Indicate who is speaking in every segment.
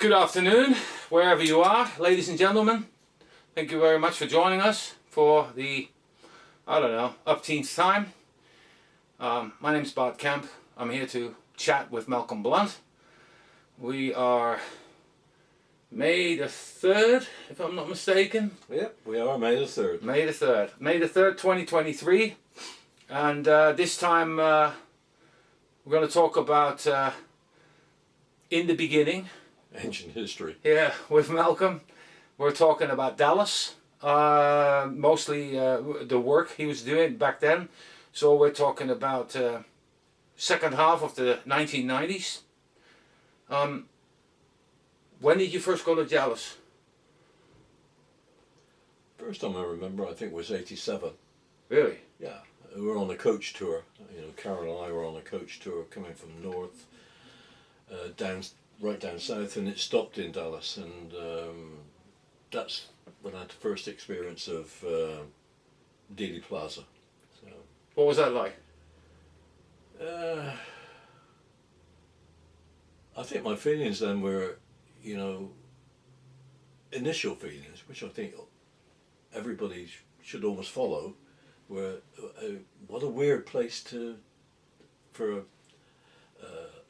Speaker 1: Good afternoon, wherever you are, ladies and gentlemen. Thank you very much for joining us for the, upteenth time. My name's Bart Kemp. I'm here to chat with Malcolm Blunt. We are May the 3rd, if I'm not mistaken.
Speaker 2: Yep, we are May the 3rd.
Speaker 1: May the 3rd. May the 3rd, 2023. And this time we're going to talk about in the beginning.
Speaker 2: Ancient history.
Speaker 1: Yeah, with Malcolm. We're talking about Dallas. Mostly the work he was doing back then. So we're talking about second half of the 1990s. When did you first go to Dallas?
Speaker 2: First time I remember, I think, was 87.
Speaker 1: Really?
Speaker 2: Yeah, we were on a coach tour. Carol and I were on a coach tour coming from north, right down south, and it stopped in Dallas, and that's when I had the first experience of Dealey Plaza. So,
Speaker 1: what was that like?
Speaker 2: I think my feelings then were, initial feelings, which I think everybody should almost follow, were what a weird place for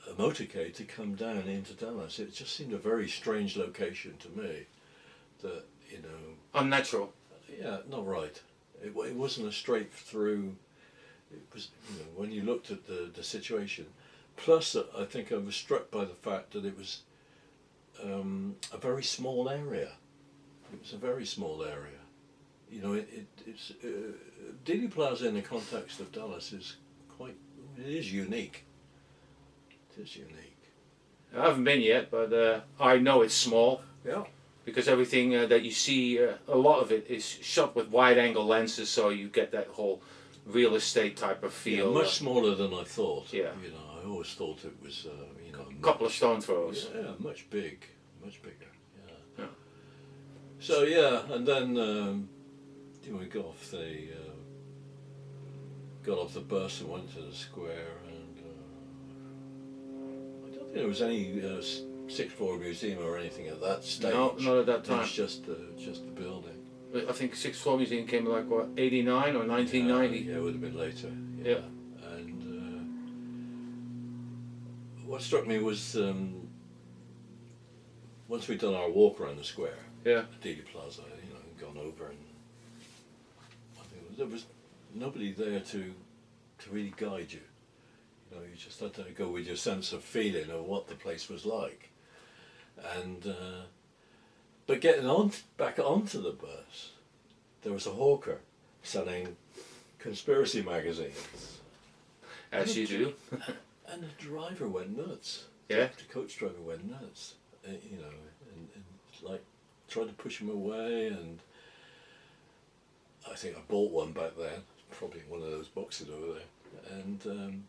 Speaker 2: a motorcade to come down into Dallas. It just seemed a very strange location to me. That
Speaker 1: Unnatural.
Speaker 2: Yeah, not right. It wasn't a straight through. It was when you looked at the situation. Plus, I think I was struck by the fact that it was a very small area. It was a very small area. It's Dealey Plaza in the context of Dallas is unique. It is unique.
Speaker 1: I haven't been yet, but I know it's small.
Speaker 2: Yeah.
Speaker 1: Because everything that you see, a lot of it is shot with wide-angle lenses, so you get that whole real estate type of feel.
Speaker 2: Yeah, much smaller than I thought.
Speaker 1: Yeah.
Speaker 2: I always thought it was,
Speaker 1: a couple of stone throws.
Speaker 2: Yeah, much bigger.
Speaker 1: Yeah.
Speaker 2: So and then we got off the bus and went to the square, and I don't think there was any sixth floor museum or anything at that stage.
Speaker 1: No, not at that time.
Speaker 2: It was just the building.
Speaker 1: I think sixth floor museum came like what, 89 or 1990.
Speaker 2: Yeah, it would have been later.
Speaker 1: Yeah.
Speaker 2: And what struck me was once we'd done our walk around the square.
Speaker 1: Yeah.
Speaker 2: At Dealey Plaza, and gone over, and I think there was nobody there to really guide you. You just had to go with your sense of feeling of what the place was like. And but getting back onto the bus, there was a hawker selling conspiracy magazines.
Speaker 1: As you do.
Speaker 2: And the driver went nuts.
Speaker 1: Yeah.
Speaker 2: The coach driver went nuts. And like tried to push him away, and I think I bought one back then, probably in one of those boxes over there, and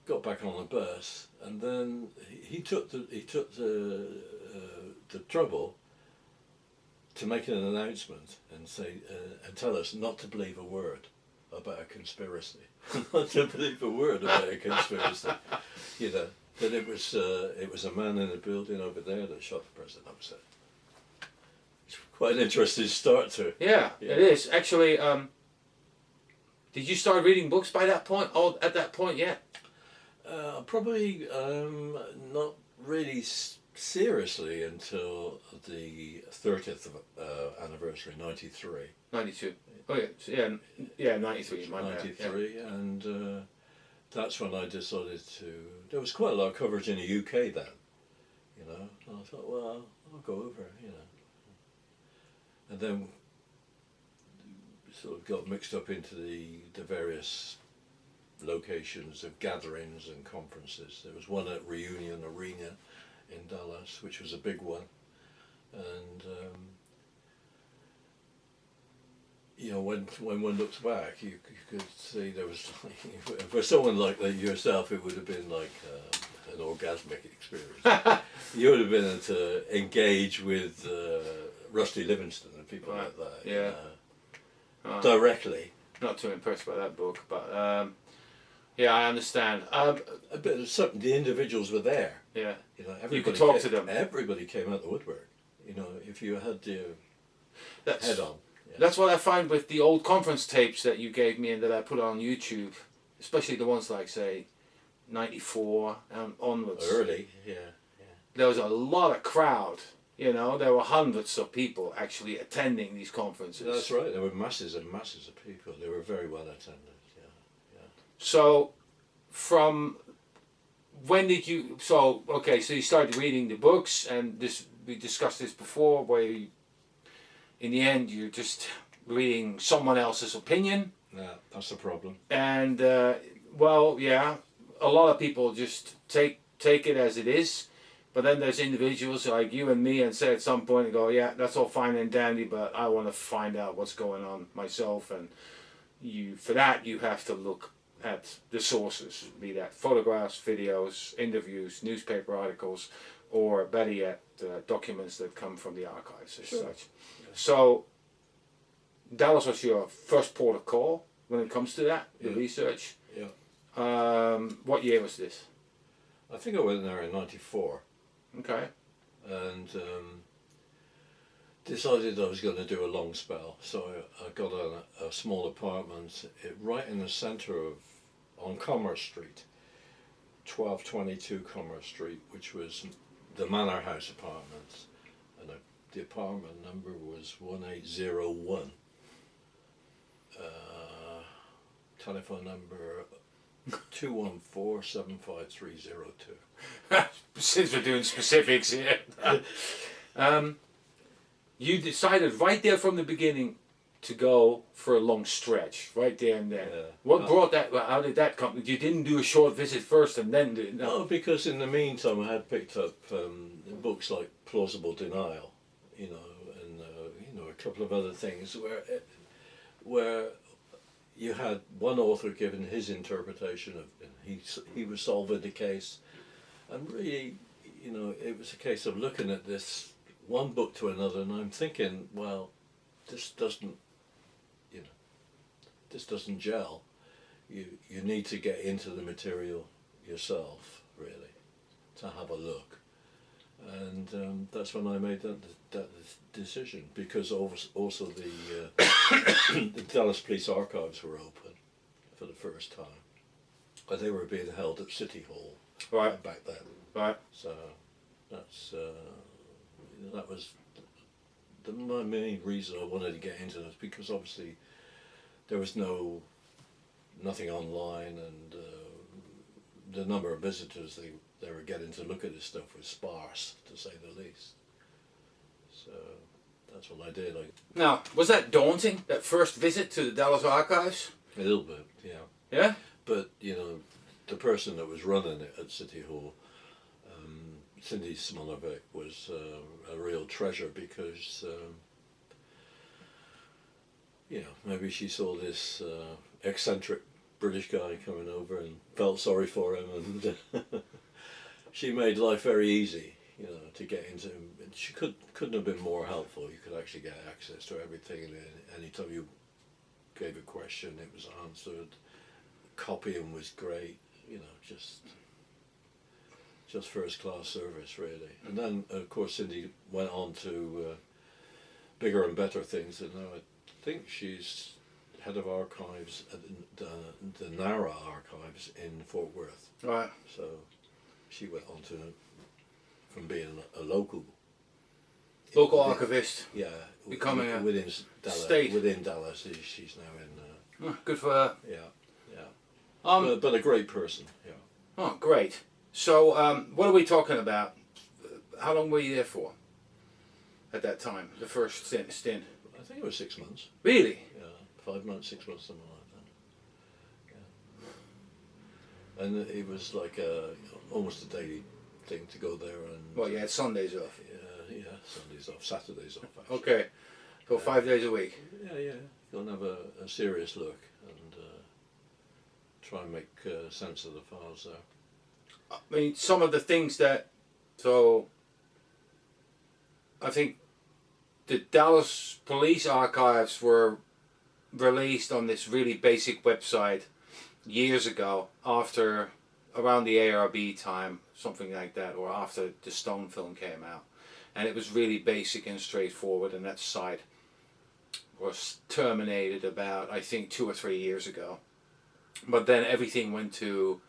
Speaker 2: got back on the bus, and then he took the trouble to make an announcement and say and tell us not to believe a word about a conspiracy, not to believe a word about a conspiracy, that it was a man in a building over there that shot the president. That was it. It's quite an interesting start to it.
Speaker 1: Yeah, it is actually. Did you start reading books by that point? Or at that point yet?
Speaker 2: Probably not really seriously until the 30th anniversary, 93.
Speaker 1: 92. Oh yeah, so yeah, 93.
Speaker 2: 93, and that's when I decided to. There was quite a lot of coverage in the UK then, And I thought, well, I'll go over, and then sort of got mixed up into the various locations of gatherings and conferences. There was one at Reunion Arena in Dallas, which was a big one, and when one looks back, you could see there was for someone like yourself, it would have been like an orgasmic experience. You would have been able to engage with Rusty Livingston and people like that.
Speaker 1: Yeah.
Speaker 2: Directly.
Speaker 1: Not too impressed by that book, but yeah, I understand.
Speaker 2: But the individuals were there.
Speaker 1: Yeah.
Speaker 2: You know,
Speaker 1: You could talk to them.
Speaker 2: Everybody came out the woodwork. You know, if you had the head on. Yeah.
Speaker 1: That's what I find with the old conference tapes that you gave me and that I put on YouTube, especially the ones like, say, 94 and onwards.
Speaker 2: Early, yeah.
Speaker 1: There was a lot of crowd. You know, there were hundreds of people actually attending these conferences.
Speaker 2: That's right. There were masses and masses of people. They were very well attended. Yeah.
Speaker 1: So, from when did you? So okay, so you started reading the books, and we discussed this before, where you, in the end you're just reading someone else's opinion.
Speaker 2: Yeah, that's the problem.
Speaker 1: And well, yeah, a lot of people just take it as it is. But then there's individuals like you and me and say at some point and go, yeah, that's all fine and dandy, but I want to find out what's going on myself. And for that you have to look at the sources, be that photographs, videos, interviews, newspaper articles, or better yet, documents that come from the archives as such. Yeah. So Dallas was your first port of call when it comes to that, the research.
Speaker 2: Yeah.
Speaker 1: What year was this?
Speaker 2: I think I went there in '94.
Speaker 1: Okay.
Speaker 2: And decided I was going to do a long spell, so I got a small apartment right in the centre on Commerce Street, 1222 Commerce Street, which was the Manor House Apartments, and the apartment number was 1801. Telephone number 214-75302.
Speaker 1: Since we're doing specifics here. You decided right there from the beginning to go for a long stretch, right there and then.
Speaker 2: Yeah.
Speaker 1: What brought that, how did that come? You didn't do a short visit first and then do it?
Speaker 2: No, because in the meantime I had picked up books like Plausible Denial, you know, and a couple of other things where you had one author giving his interpretation of, he was solving the case, and really, you know, it was a case of looking at this one book to another, and I'm thinking, well, this doesn't gel. You need to get into the material yourself, really, to have a look, and that's when I made that decision, because also the the Dallas Police Archives were open for the first time, but they were being held at City Hall back then.
Speaker 1: Right.
Speaker 2: So that's that was my main reason I wanted to get into this, because obviously there was nothing online, and the number of visitors they were getting to look at this stuff was sparse, to say the least. So that's what I did.
Speaker 1: Now, was that daunting, that first visit to the Dallas Archives?
Speaker 2: A little bit, yeah.
Speaker 1: Yeah?
Speaker 2: But, you know, the person that was running it at City Hall, Cindy Smonovic, was a real treasure, because, you know, maybe she saw this eccentric British guy coming over and felt sorry for him, and she made life very easy, you know, to get into him. She couldn't have been more helpful. You could actually get access to everything, and anytime you gave a question, it was answered. Copying was great, you know, just first class service, really. And then, of course, Cindy went on to bigger and better things, and now I think she's head of archives at the NARA archives in Fort Worth.
Speaker 1: Right.
Speaker 2: So she went on to, from being a local
Speaker 1: archivist.
Speaker 2: Yeah,
Speaker 1: becoming a
Speaker 2: within Dallas,
Speaker 1: state.
Speaker 2: Within Dallas, she's now in.
Speaker 1: Good for her.
Speaker 2: Yeah. But a great person. Yeah.
Speaker 1: Oh, great. So, what are we talking about? How long were you there for? At that time, the first stint.
Speaker 2: I think it was 6 months.
Speaker 1: Really?
Speaker 2: Yeah, 5 months, 6 months, something like that. Yeah. And it was like almost a daily thing to go there, and.
Speaker 1: Well, you had Sundays off.
Speaker 2: Yeah, Sundays off, Saturdays off. Actually.
Speaker 1: Okay, so 5 days a week.
Speaker 2: Yeah. Go and have a serious look, and try and make sense of the files there.
Speaker 1: I mean, some of the things that, so I think the Dallas Police Archives were released on this really basic website years ago, around the ARB time, something like that, or after the Stone film came out. And it was really basic and straightforward, and that site was terminated about, I think, 2 or 3 years ago. But then everything went to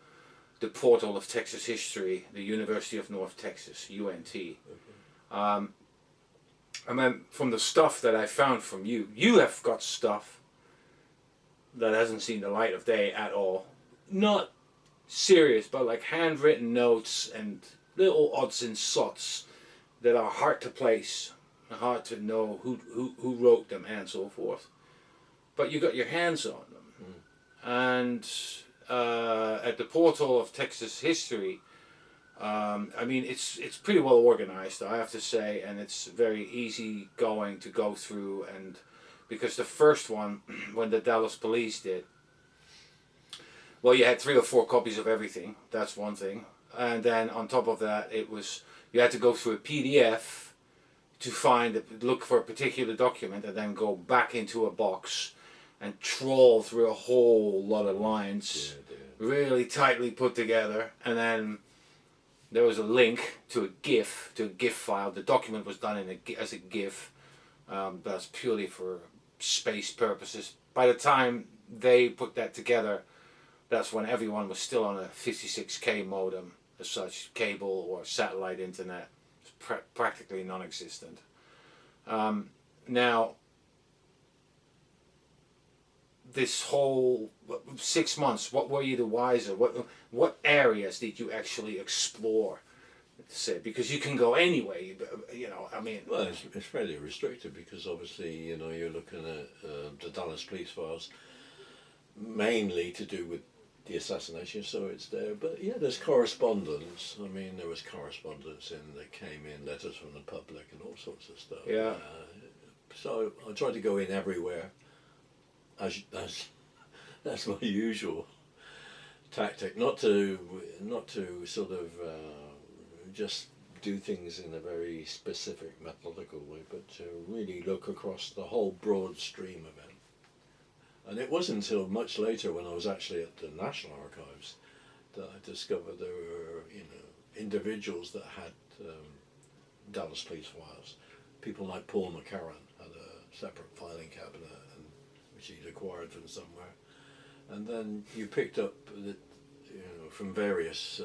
Speaker 1: the portal of Texas history, the University of North Texas, UNT. And then from the stuff that I found from you, you have got stuff that hasn't seen the light of day at all. Not serious, but like handwritten notes and little odds and sots that are hard to place, hard to know who wrote them and so forth. But you got your hands on them. And at the portal of Texas history, I mean, it's pretty well organized, I have to say, and it's very easy going to go through. And because the first one, when the Dallas police did, well, you had 3 or 4 copies of everything. That's one thing. And then on top of that, it was, you had to go through a PDF to look for a particular document, and then go back into a box and trawl through a whole lot of lines, really tightly put together. And then there was a link to a GIF file. The document was done as a GIF. That's purely for space purposes. By the time they put that together, that's when everyone was still on a 56K modem, as such, cable or satellite internet. It's practically non-existent. Now, this whole 6 months, what were you the wiser? What areas did you actually explore? Say, because you can go anywhere, you know. I mean,
Speaker 2: well, it's fairly restricted, because obviously, you know, you're looking at the Dallas police files, mainly to do with the assassination, so it's there. But yeah, there's correspondence. I mean, there was correspondence that came in, letters from the public and all sorts of stuff.
Speaker 1: Yeah.
Speaker 2: So I tried to go in everywhere, as that's my usual tactic. Not to sort of just do things in a very specific, methodical way, but to really look across the whole broad stream of it. And it wasn't until much later, when I was actually at the National Archives, that I discovered there were, you know, individuals that had Dallas police files. People like Paul McCarran had a separate filing cabinet, which he'd acquired from somewhere. And then you picked up, you know, from various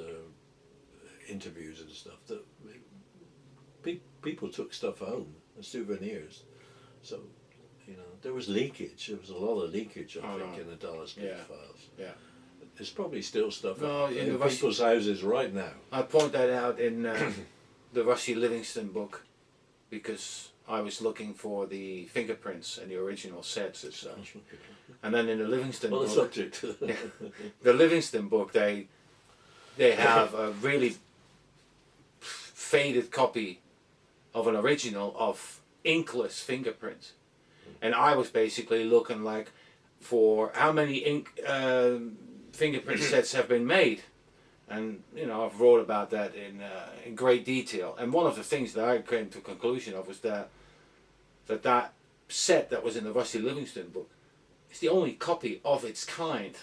Speaker 2: interviews and stuff, that people took stuff home as souvenirs. So, you know, there was leakage. There was a lot of leakage, I think, in the Dallas police files.
Speaker 1: Yeah.
Speaker 2: There's probably still stuff
Speaker 1: in
Speaker 2: people's houses right now.
Speaker 1: I point that out in the Rusty Livingston book, because I was looking for the fingerprints and the original sets as such. And then in the Livingston book,
Speaker 2: the subject.
Speaker 1: the Livingston book, they have a really faded copy of an original of inkless fingerprints. And I was basically looking like for how many fingerprint sets have been made. And, you know, I've wrote about that in great detail. And one of the things that I came to a conclusion of was that set that was in the Rusty Livingston book is the only copy of its kind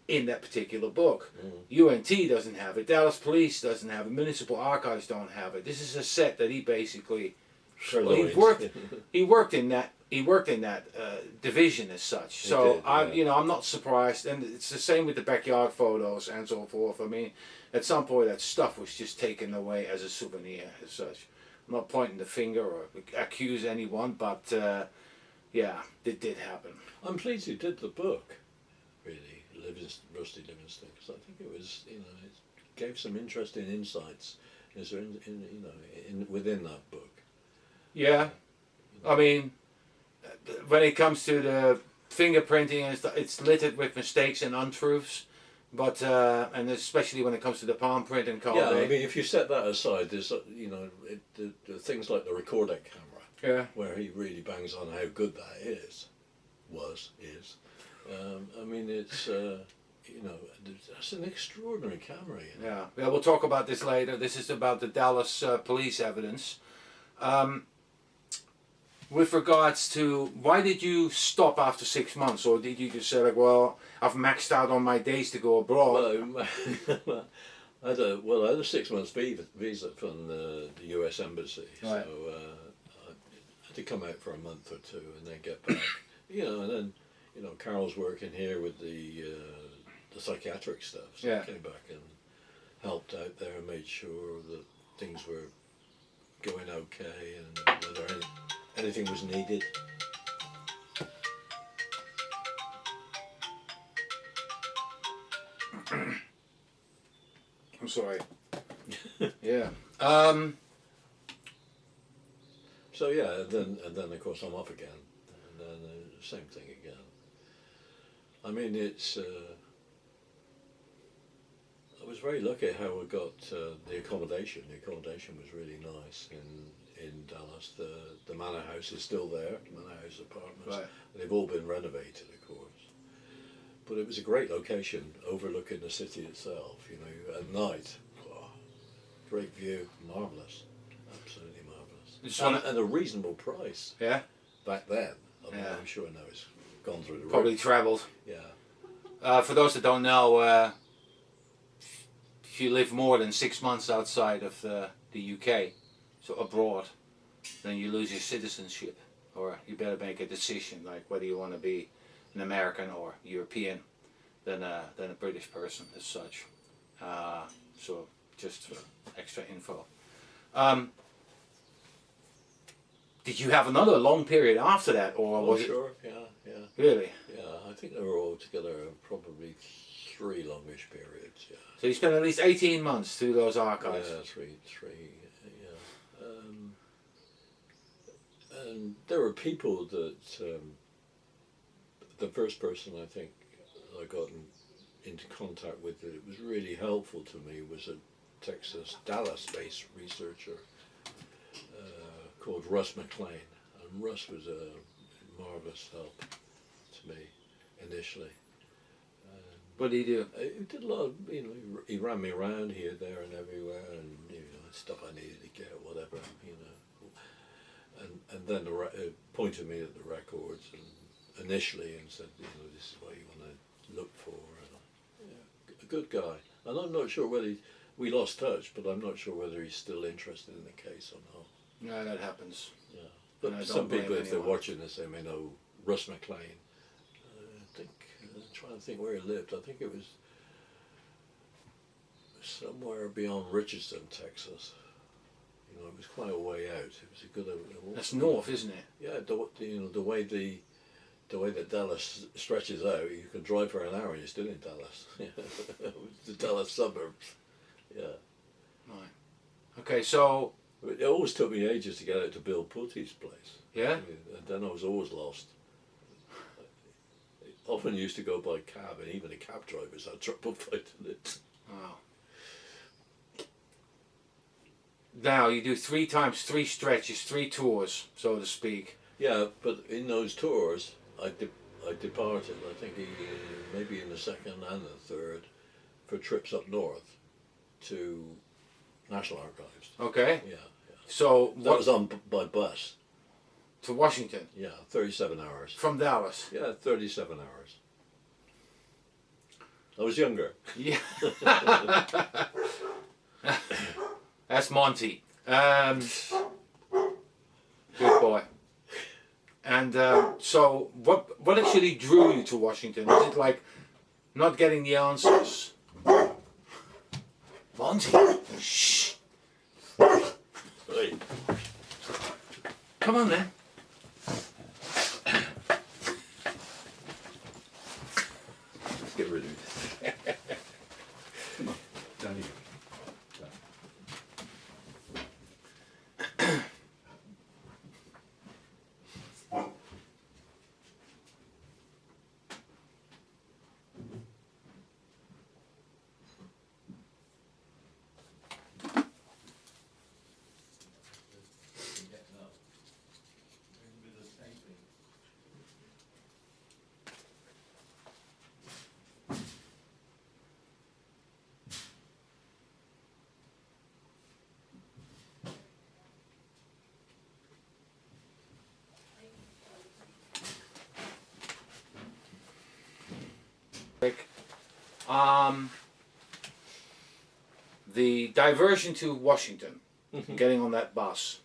Speaker 1: in that particular book. UNT doesn't have it, Dallas Police doesn't have it, Municipal Archives don't have it. This is a set that he basically, he worked in that division as such. So you know, I'm not surprised, and it's the same with the backyard photos and so forth. I mean, at some point that stuff was just taken away as a souvenir as such. I'm not pointing the finger or accuse anyone, but yeah, it did happen.
Speaker 2: I'm pleased you did the book, really, Rusty Livingston, because I think it was, you know, it gave some interesting insights within that book.
Speaker 1: Yeah, I mean, when it comes to the fingerprinting and stuff, it's littered with mistakes and untruths. But and especially when it comes to the palm print and card.
Speaker 2: Yeah, I mean, if you set that aside, there's, you know, the things like the recording camera, where he really bangs on how good that is. I mean, it's you know, that's an extraordinary camera. You know?
Speaker 1: Yeah, we'll talk about this later. This is about the Dallas police evidence. With regards to, why did you stop after 6 months, or did you just say like, well, I've maxed out on my days to go abroad?
Speaker 2: Well, I had a 6 months visa from the US Embassy,
Speaker 1: Right.
Speaker 2: so I had to come out for a month or two and then get back. And then Carol's working here with the psychiatric stuff, so
Speaker 1: Yeah.
Speaker 2: I came back and helped out there and made sure that things were going okay and whether anything was needed.
Speaker 1: I'm sorry. Yeah.
Speaker 2: So yeah, and then of course I'm off again, and then same thing again. I mean, it's. I was very lucky how I got the accommodation. The accommodation was really nice in Dallas. The manor house is still there. The manor house apartments.
Speaker 1: Right.
Speaker 2: They've all been renovated, of course. But it was a great location, overlooking the city itself. At night, great view, marvelous, absolutely marvelous, and a reasonable price.
Speaker 1: Yeah.
Speaker 2: Back then,
Speaker 1: Yeah.
Speaker 2: I'm sure now it's gone through the
Speaker 1: Probably
Speaker 2: roof.
Speaker 1: travelled.
Speaker 2: Yeah.
Speaker 1: For those that don't know, if you live more than 6 months outside of the UK, so abroad, then you lose your citizenship, or you better make a decision like whether you want to be an American or European than a British person as such. So just for extra info. Did you have another long period after that, or was
Speaker 2: Sure. Yeah.
Speaker 1: really?
Speaker 2: Yeah, I think they were all together probably 3 longish periods. Yeah.
Speaker 1: So you spent at least 18 months through those archives.
Speaker 2: Yeah, three. Yeah. And there were people that the first person I think I got into contact with that it was really helpful to me was a Dallas-based researcher called Russ McLean, and Russ was a marvelous help to me initially.
Speaker 1: What did he do?
Speaker 2: He did a lot of, he ran me around here, there and everywhere, and stuff I needed to get, whatever, and then pointed me at the records and initially and said, this is what you want to look for. And, a good guy, and I'm not sure whether we lost touch, but I'm not sure whether he's still interested in the case or not.
Speaker 1: No, that happens.
Speaker 2: Yeah, but some people, if they're watching this, they may know Russ McLean. I'm trying to think where he lived. I think it was somewhere beyond Richardson, Texas. It was quite a way out. It was a good.
Speaker 1: That's north, isn't it?
Speaker 2: Yeah, the way that Dallas stretches out, you can drive for an hour and you're still in Dallas. The Dallas suburbs. Yeah.
Speaker 1: Right. Okay, so.
Speaker 2: It always took me ages to get out to Bill Putty's place.
Speaker 1: Yeah.
Speaker 2: And then I was always lost. Often used to go by cab, and even the cab drivers had trouble finding it.
Speaker 1: Wow. Now you do 3 times 3 stretches, 3 tours, so to speak.
Speaker 2: Yeah, but in those tours, I departed. I think maybe in the second and the third, for trips up north to National Archives.
Speaker 1: Okay.
Speaker 2: Yeah.
Speaker 1: So
Speaker 2: that was on by bus.
Speaker 1: To Washington.
Speaker 2: Yeah, 37 hours.
Speaker 1: From Dallas.
Speaker 2: Yeah, 37 hours. I was younger.
Speaker 1: Yeah. That's Monty. Good boy. And so, what actually drew you to Washington? Was it like not getting the answers? Monty, shh.
Speaker 2: Right.
Speaker 1: Come on, man.
Speaker 2: Let's get rid of it.
Speaker 3: Come on, down here.
Speaker 1: the diversion to Washington,
Speaker 2: Mhm.
Speaker 1: getting on that bus.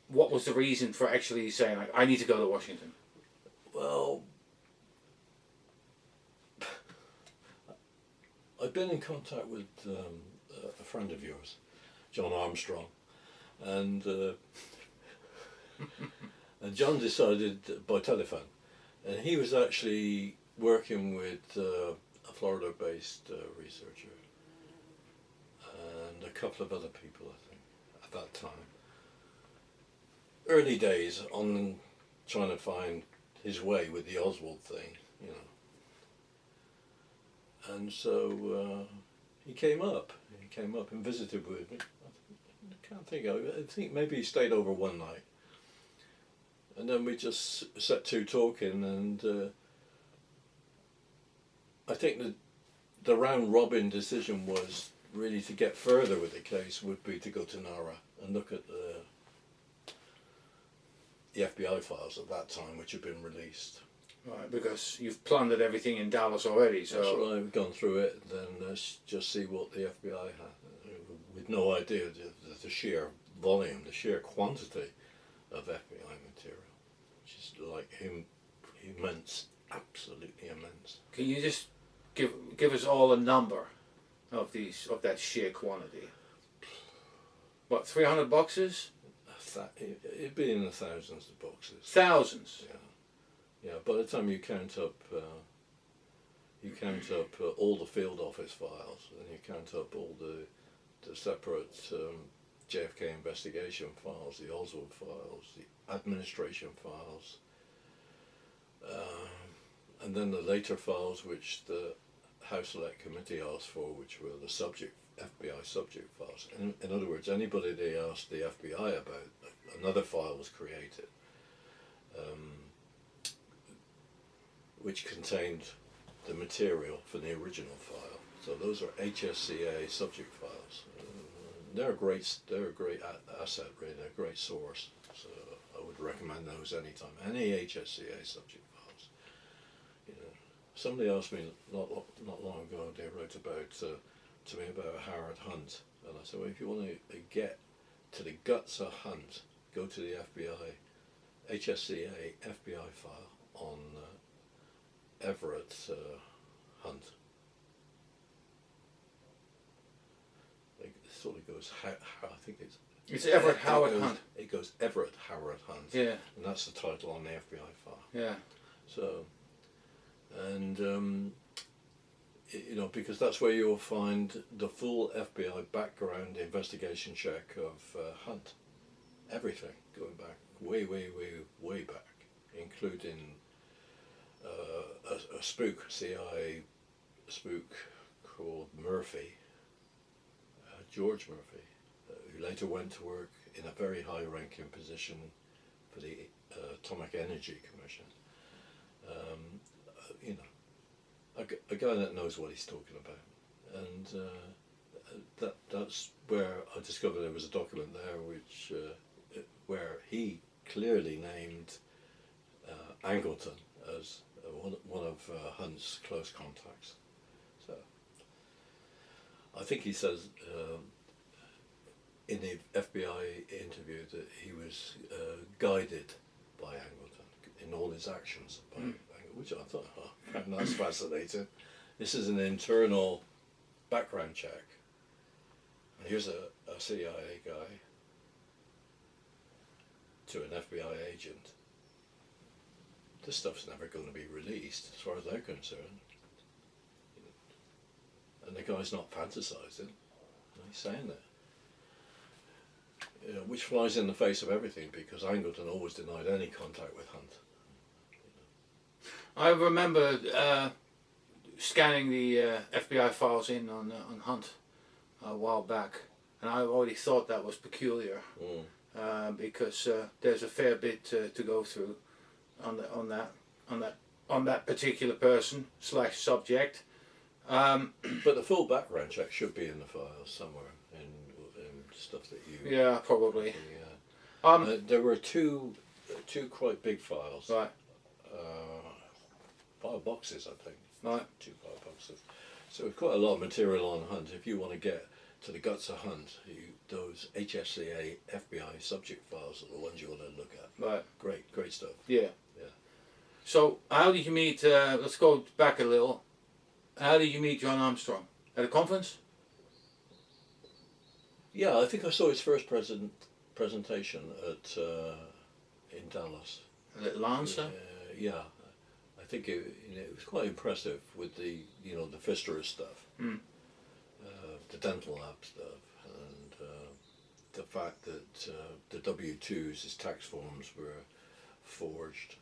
Speaker 1: What was the reason for actually saying, like, I need to go to Washington?
Speaker 2: Well, I've been in contact with a friend of yours, John Armstrong, and and John decided by telephone, and he was actually working with a Florida-based researcher and a couple of other people, I think, at that time. Early days on trying to find his way with the Oswald thing, you know. And so he came up and visited with me. I can't think of it. I think maybe he stayed over one night. And then we just set to talking, and I think the round robin decision was really to get further with the case would be to go to Nara and look at the FBI files at that time, which had been released.
Speaker 1: Right, because you've plundered everything in Dallas already, so...
Speaker 2: That's right, we've gone through it, then let's just see what the FBI had, with no idea the sheer volume, the sheer quantity of FBI material, which is like immense, absolutely immense.
Speaker 1: Can you just give us all a number of that sheer quantity? What, 300 boxes?
Speaker 2: It'd be in the thousands of boxes.
Speaker 1: Thousands?
Speaker 2: Yeah, by the time you count up all the field office files, and you count up all the separate JFK investigation files, the Oswald files, the administration files, and then the later files which the House Select Committee asked for, which were the FBI subject files. In other words, anybody they asked the FBI about, another file was created, which contained the material for the original file. So those are HSCA subject files. They're a great asset, really. They're a great source. So I would recommend those anytime. Any HSCA subject files. You know, somebody asked me not long ago. They wrote about to me about Howard Hunt, and I said, well, if you want to get to the guts of Hunt, go to the FBI, HSCA FBI file on Everett Hunt. It sort of goes, I think
Speaker 1: It's Everett Howard Hunt.
Speaker 2: It goes Everett Howard Hunt.
Speaker 1: Yeah.
Speaker 2: And that's the title on the FBI file.
Speaker 1: Yeah.
Speaker 2: So, and you know, because that's where you'll find the full FBI background investigation check of Hunt. Everything going back way back, including a spook, CIA spook called Murphy, George Murphy, who later went to work in a very high-ranking position for the Atomic Energy Commission. You know, a guy that knows what he's talking about, and that's where I discovered there was a document there which where he clearly named Angleton as one of Hunt's close contacts. So I think he says in the FBI interview that he was guided by Angleton in all his actions by Angleton, which I thought, oh, that's fascinating. This is an internal background check. Here's a CIA guy to an FBI agent. This stuff's never going to be released as far as they're concerned. And the guy's not fantasizing. He's saying that. You know, which flies in the face of everything, because Angleton always denied any contact with Hunt.
Speaker 1: I remember scanning the FBI files in on Hunt a while back, and I already thought that was peculiar because there's a fair bit to go through on that particular person / subject.
Speaker 2: But the full background check should be in the files somewhere in stuff that you.
Speaker 1: Yeah, probably.
Speaker 2: There were two quite big files.
Speaker 1: Right.
Speaker 2: 5 boxes, I think.
Speaker 1: Right.
Speaker 2: 2 5 boxes. So we've quite a lot of material on Hunt. If you want to get to the guts of Hunt, those HSCA, FBI subject files are the ones you want to look at.
Speaker 1: Right.
Speaker 2: Great stuff.
Speaker 1: Yeah.
Speaker 2: Yeah.
Speaker 1: So how did you meet, let's go back a little, how did you meet John Armstrong? At a conference?
Speaker 2: Yeah, I think I saw his first presentation at in Dallas.
Speaker 1: At Lancer?
Speaker 2: Yeah, I think it was quite impressive with the the Fistera stuff, the dental lab stuff, and the fact that the W-2s, his tax forms, were forged,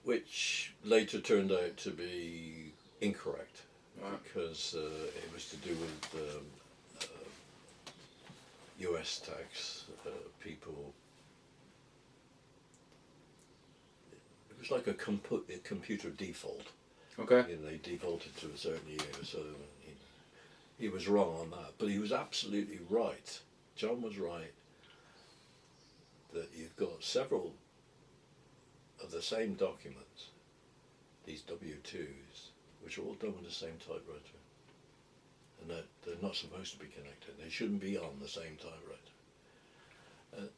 Speaker 2: which later turned out to be incorrect.
Speaker 1: Right.
Speaker 2: Because it was to do with US tax people. It was like a computer default.
Speaker 1: Okay.
Speaker 2: They defaulted to a certain year, so he was wrong on that. But he was absolutely right. John was right that you've got several of the same documents, these W-2s, which are all done with the same typewriter, and that they're not supposed to be connected. They shouldn't be on the same typewriter.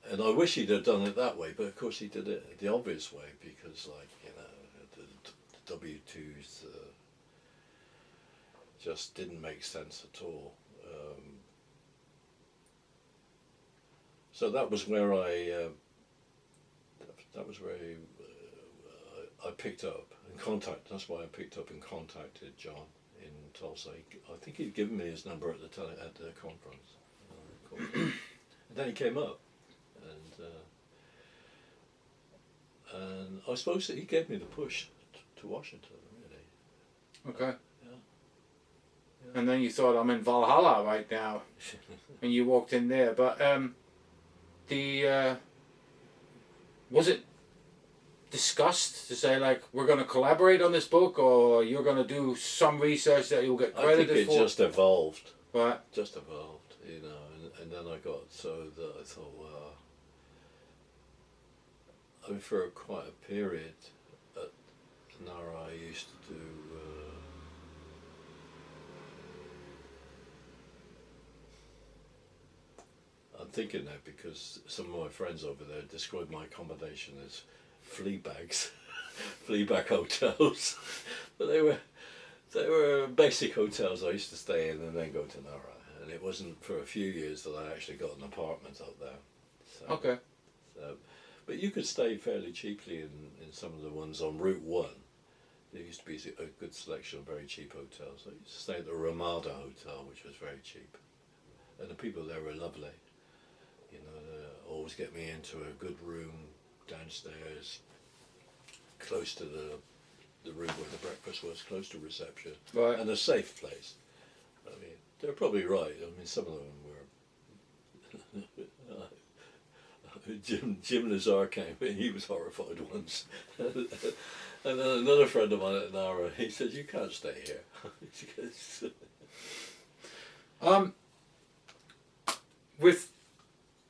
Speaker 2: And I wish he'd have done it that way, but of course he did it the obvious way, because the W-2s just didn't make sense at all. So that was where I picked up and contacted. That's why I picked up and contacted John in Tulsa. I think he'd given me his number at the conference. And then he came up, and I suppose that he gave me the push to Washington, really.
Speaker 1: Okay.
Speaker 2: Yeah.
Speaker 1: And then you thought, I'm in Valhalla right now, and you walked in there. But was it discussed to say, like, we're going to collaborate on this book, or you're going to do some research that you'll get credited for?
Speaker 2: I think it just evolved.
Speaker 1: Right.
Speaker 2: Just evolved, and then I got so that I thought, well, I mean, for quite a period at NARA, I used to do I'm thinking that because some of my friends over there described my accommodation as flea bags, flea bag hotels, but they were basic hotels I used to stay in and then go to NARA, and it wasn't for a few years that I actually got an apartment up there. So,
Speaker 1: Okay.
Speaker 2: But you could stay fairly cheaply in some of the ones on Route 1. There used to be a good selection of very cheap hotels. I used to stay at the Ramada Hotel, which was very cheap. And the people there were lovely. Always get me into a good room downstairs, close to the room where the breakfast was, close to reception.
Speaker 1: Right.
Speaker 2: And a safe place. I mean, they're probably right. I mean, some of them were... Jim Lazar came and he was horrified once. And then another friend of mine at NARA, he said, you can't stay here.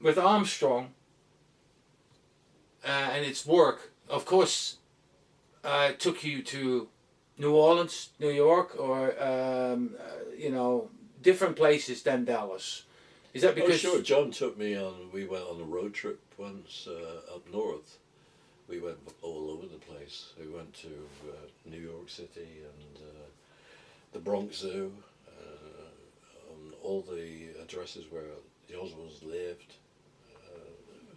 Speaker 1: With Armstrong and its work, of course, it took you to New Orleans, New York, or different places than Dallas. Is that because?
Speaker 2: Oh, sure. John took me on. We went on a road trip once up north. We went all over the place. We went to New York City and the Bronx Zoo, on all the addresses where the Oswalds lived.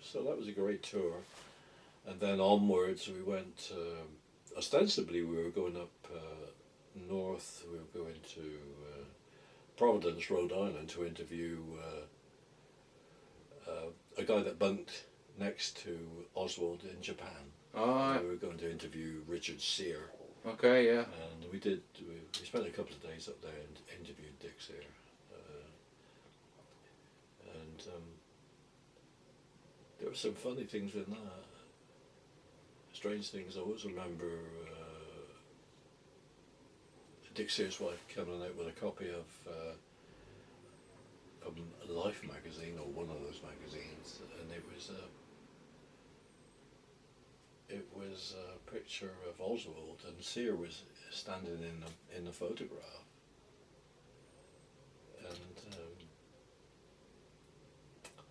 Speaker 2: So that was a great tour. And then onwards we went, ostensibly we were going up north, we were going to Providence, Rhode Island to interview a guy that bunked next to Oswald in Japan.
Speaker 1: Oh,
Speaker 2: We were going to interview Richard Sear.
Speaker 1: okay, yeah.
Speaker 2: And we spent a couple of days up there and interviewed Dick Sear. There were some funny things in that. Strange things. I always remember Dick Sear's wife coming out with a copy of Life magazine, or one of those magazines, and it was picture of Oswald, and Sear was standing in the photograph, and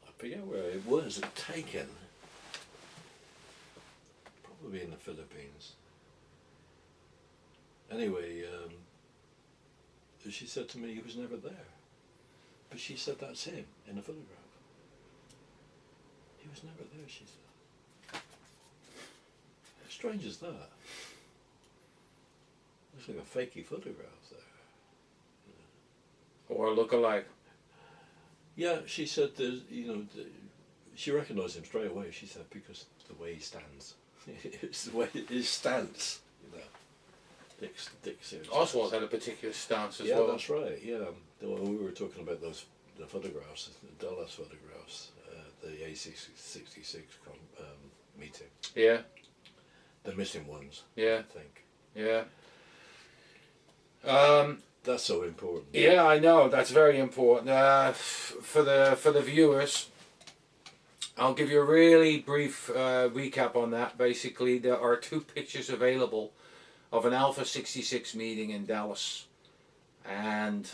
Speaker 2: I forget where it was taken. Probably in the Philippines. Anyway, she said to me he was never there, but she said that's him in the photograph. He was never there, she said. How strange is that? Looks like a fakey photograph there.
Speaker 1: Or look alike.
Speaker 2: Yeah, she said she recognised him straight away. She said because the way he stands, it's the way his stance. Dick Sears.
Speaker 1: Oswald had a particular stance as
Speaker 2: yeah,
Speaker 1: well.
Speaker 2: that's right. Yeah, we were talking about the photographs, the Dallas photographs, the A66 meeting.
Speaker 1: Yeah.
Speaker 2: The missing ones.
Speaker 1: Yeah.
Speaker 2: I think.
Speaker 1: Yeah.
Speaker 2: That's so important.
Speaker 1: Yeah, I know. That's very important. For the viewers, I'll give you a really brief recap on that. Basically, there are 2 pictures available of an Alpha 66 meeting in Dallas, and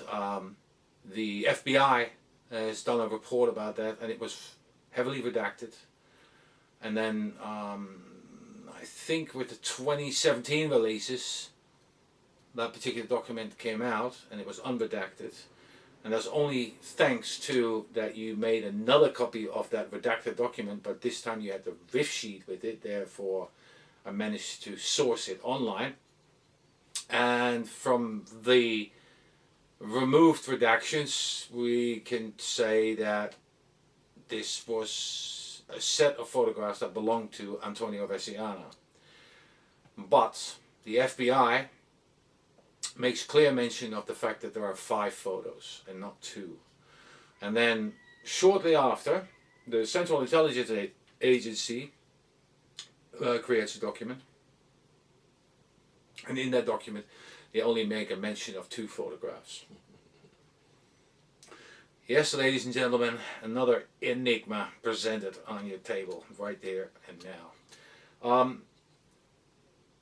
Speaker 1: the FBI has done a report about that, and it was heavily redacted. And then I think with the 2017 releases, that particular document came out and it was unredacted, and that's only thanks to that you made another copy of that redacted document, but this time you had the riff sheet with it. Therefore I managed to source it online, and from the removed redactions we can say that this was a set of photographs that belonged to Antonio Veciana. But the FBI makes clear mention of the fact that there are 5 photos and not 2. And then shortly after, the Central Intelligence Agency creates a document, and in that document they only make a mention of 2 photographs. Yes, ladies and gentlemen, another enigma presented on your table right there and now.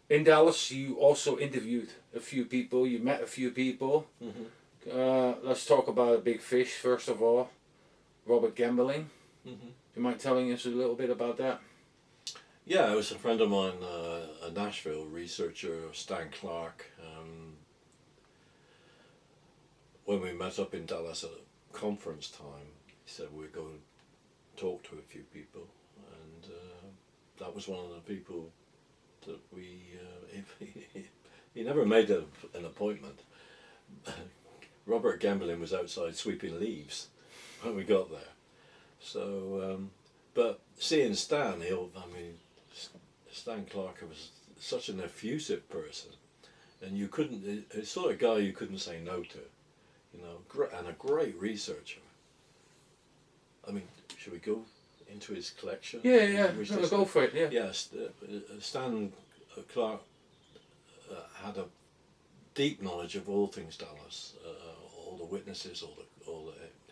Speaker 1: In Dallas, you also interviewed a few people. You met a few people.
Speaker 2: Mm-hmm.
Speaker 1: Let's talk about a big fish first of all, Robert Gambling.
Speaker 2: Mm-hmm.
Speaker 1: You mind telling us a little bit about that?
Speaker 2: Yeah, it was a friend of mine, a Nashville researcher, Stan Clark. When we met up in Dallas at a conference time, he said we'd go and talk to a few people, and that was one of the people that we he never made an appointment. Robert Gambling was outside sweeping leaves when we got there. So, but seeing Stan, Stan Clark was such an effusive person, and you couldn't, the sort of guy you couldn't say no to, and a great researcher. I mean, should we go into his collection?
Speaker 1: Yeah, go for it, yeah.
Speaker 2: Yes, Stan Clark had a deep knowledge of all things Dallas, all the witnesses,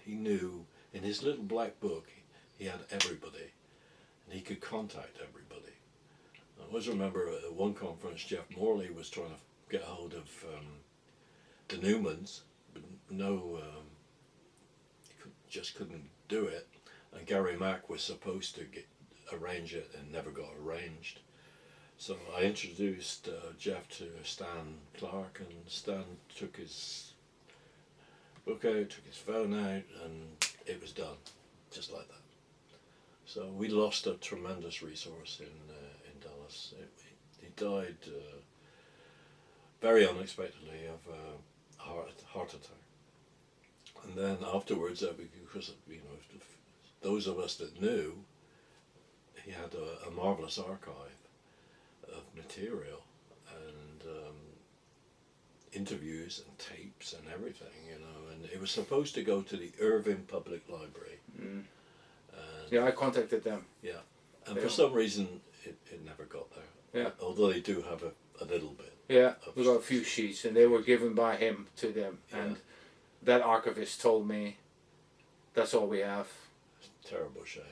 Speaker 2: he knew in his little black book he had everybody, and he could contact everybody. I always remember at one conference Jeff Morley was trying to get hold of the Newmans, but just couldn't do it, and Gary Mack was supposed to arrange it and never got arranged. So I introduced Jeff to Stan Clark, and Stan took his book out, took his phone out, and it was done, just like that. So we lost a tremendous resource in Dallas. He died very unexpectedly of a heart attack. And then afterwards, because those of us that knew, he had a marvelous archive of material and interviews and tapes and everything, and it was supposed to go to the Irving Public Library.
Speaker 1: Mm. Yeah, I contacted them.
Speaker 2: Yeah, and for some reason it never got there.
Speaker 1: Yeah.
Speaker 2: Although they do have a little bit.
Speaker 1: Yeah, we got a few sheets, and they were given by him to them,
Speaker 2: Yeah.
Speaker 1: and that archivist told me, that's all we have.
Speaker 2: Terrible shame.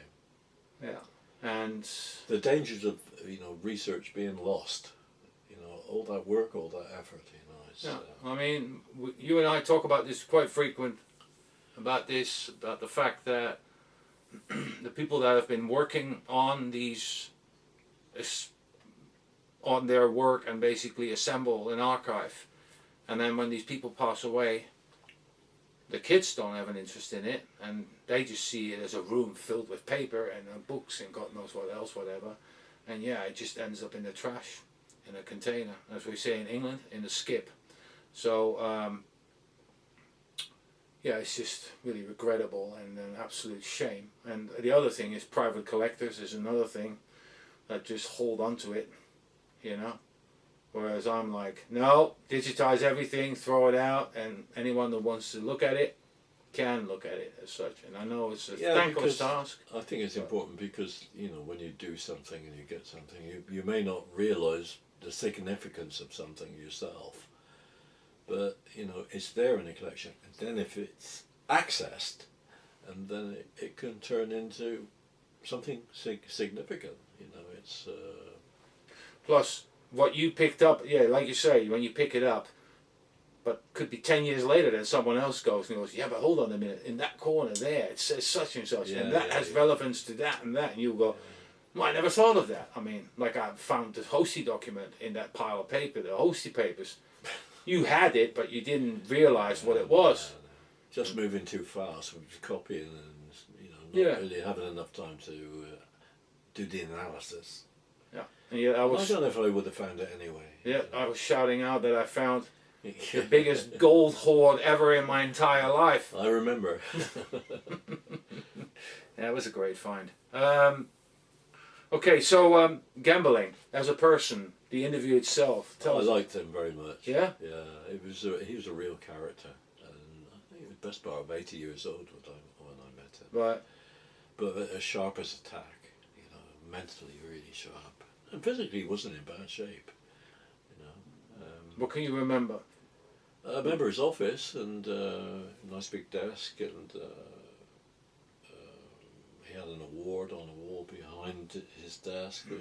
Speaker 1: Yeah. And
Speaker 2: the dangers of research being lost. All that work, all that effort. It's,
Speaker 1: yeah, I mean, you and I talk about this quite frequent. About the fact that the people that have been working on on their work and basically assemble an archive, and then when these people pass away, the kids don't have an interest in it, and they just see it as a room filled with paper and books and God knows what else, whatever, and yeah, it just ends up in the trash, in a container, as we say in England, in the skip. So yeah, it's just really regrettable and an absolute shame. And the other thing is private collectors is another thing that just hold on to it, Whereas I'm like, no, digitize everything, throw it out, and anyone that wants to look at it can look at it as such. And I know it's a thankless task.
Speaker 2: I think it's important because, when you do something and you get something, you may not realise the significance of something yourself. But, it's there in the collection. And then if it's accessed, and then it can turn into something significant. It's...
Speaker 1: Plus, what you picked up, yeah, like you say, when you pick it up, but could be 10 years later that someone else goes and goes, yeah, but hold on a minute, in that corner there, it says such and such, and that has relevance to that and that, and you go, well, I never thought of that. I mean, like I found the Hosty document in that pile of paper, the Hosty papers. You had it, but you didn't realise what it was.
Speaker 2: Just moving too fast with copying and, not really having enough time to do the analysis.
Speaker 1: Yeah, and yeah, I
Speaker 2: don't know if I would have found it anyway.
Speaker 1: Yeah, I was shouting out that I found the biggest gold hoard ever in my entire life.
Speaker 2: I remember.
Speaker 1: Yeah, it was a great find. Okay, so gambling as a person, the interview itself.
Speaker 2: I liked him very much.
Speaker 1: Yeah?
Speaker 2: Yeah, he was a real character. And I think he was best part of 80 years old when I met him.
Speaker 1: Right.
Speaker 2: But as sharp as a tack, mentally really sharp. And physically he wasn't in bad shape.
Speaker 1: What can you remember?
Speaker 2: I remember his office and nice big desk, and he had an award on a wall behind his desk, a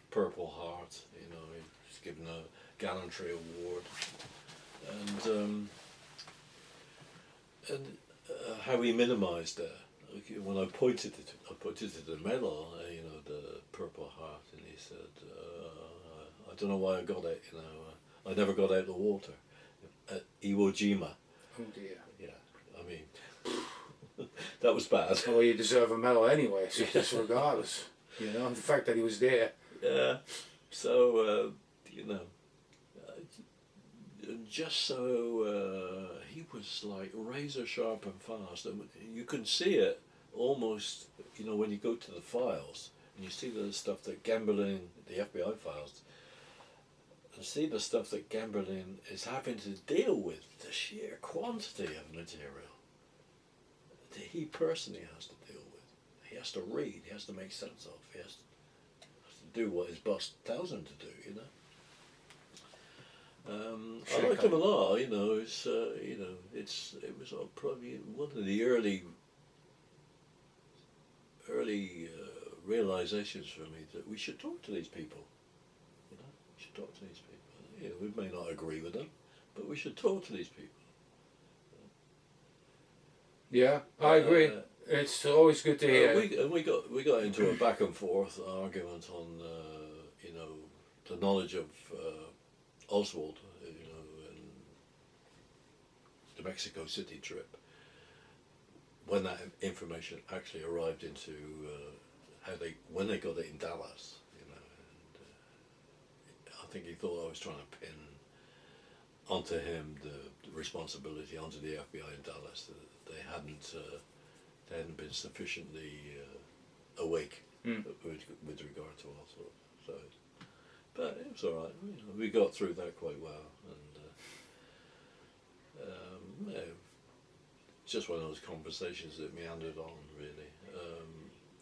Speaker 2: Purple Heart. He was given a gallantry award, and how he minimised that. When I pointed to the medal, the Purple Heart, and he said, "I don't know why I got it. I never got out the water at Iwo Jima."
Speaker 1: Oh dear.
Speaker 2: Yeah, I mean, that was bad.
Speaker 1: Well, you deserve a medal anyway, so just regardless. The fact that he was there.
Speaker 2: Yeah. So just so he was like razor sharp and fast, and you can see it almost. When you go to the files and you see the stuff that Gamberlin, the FBI files. And see the stuff that Gamberlin is having to deal with, the sheer quantity of material that he personally has to deal with. He has to read, he has to make sense of, he has to do what his boss tells him to do, I liked him a lot, it was probably one of the early realizations for me that we should talk to these people. We should talk to these people. We may not agree with them, but we should talk to these people.
Speaker 1: Yeah, I agree. It's always good to hear.
Speaker 2: We got into a back and forth argument on the knowledge of Oswald, and the Mexico City trip. When that information actually arrived into when they got it in Dallas. I think he thought I was trying to pin onto him the responsibility onto the FBI in Dallas, that they hadn't been sufficiently awake with regard to Oswald. So, but it was all right. We got through that quite well, and it's just one of those conversations that meandered on. Really,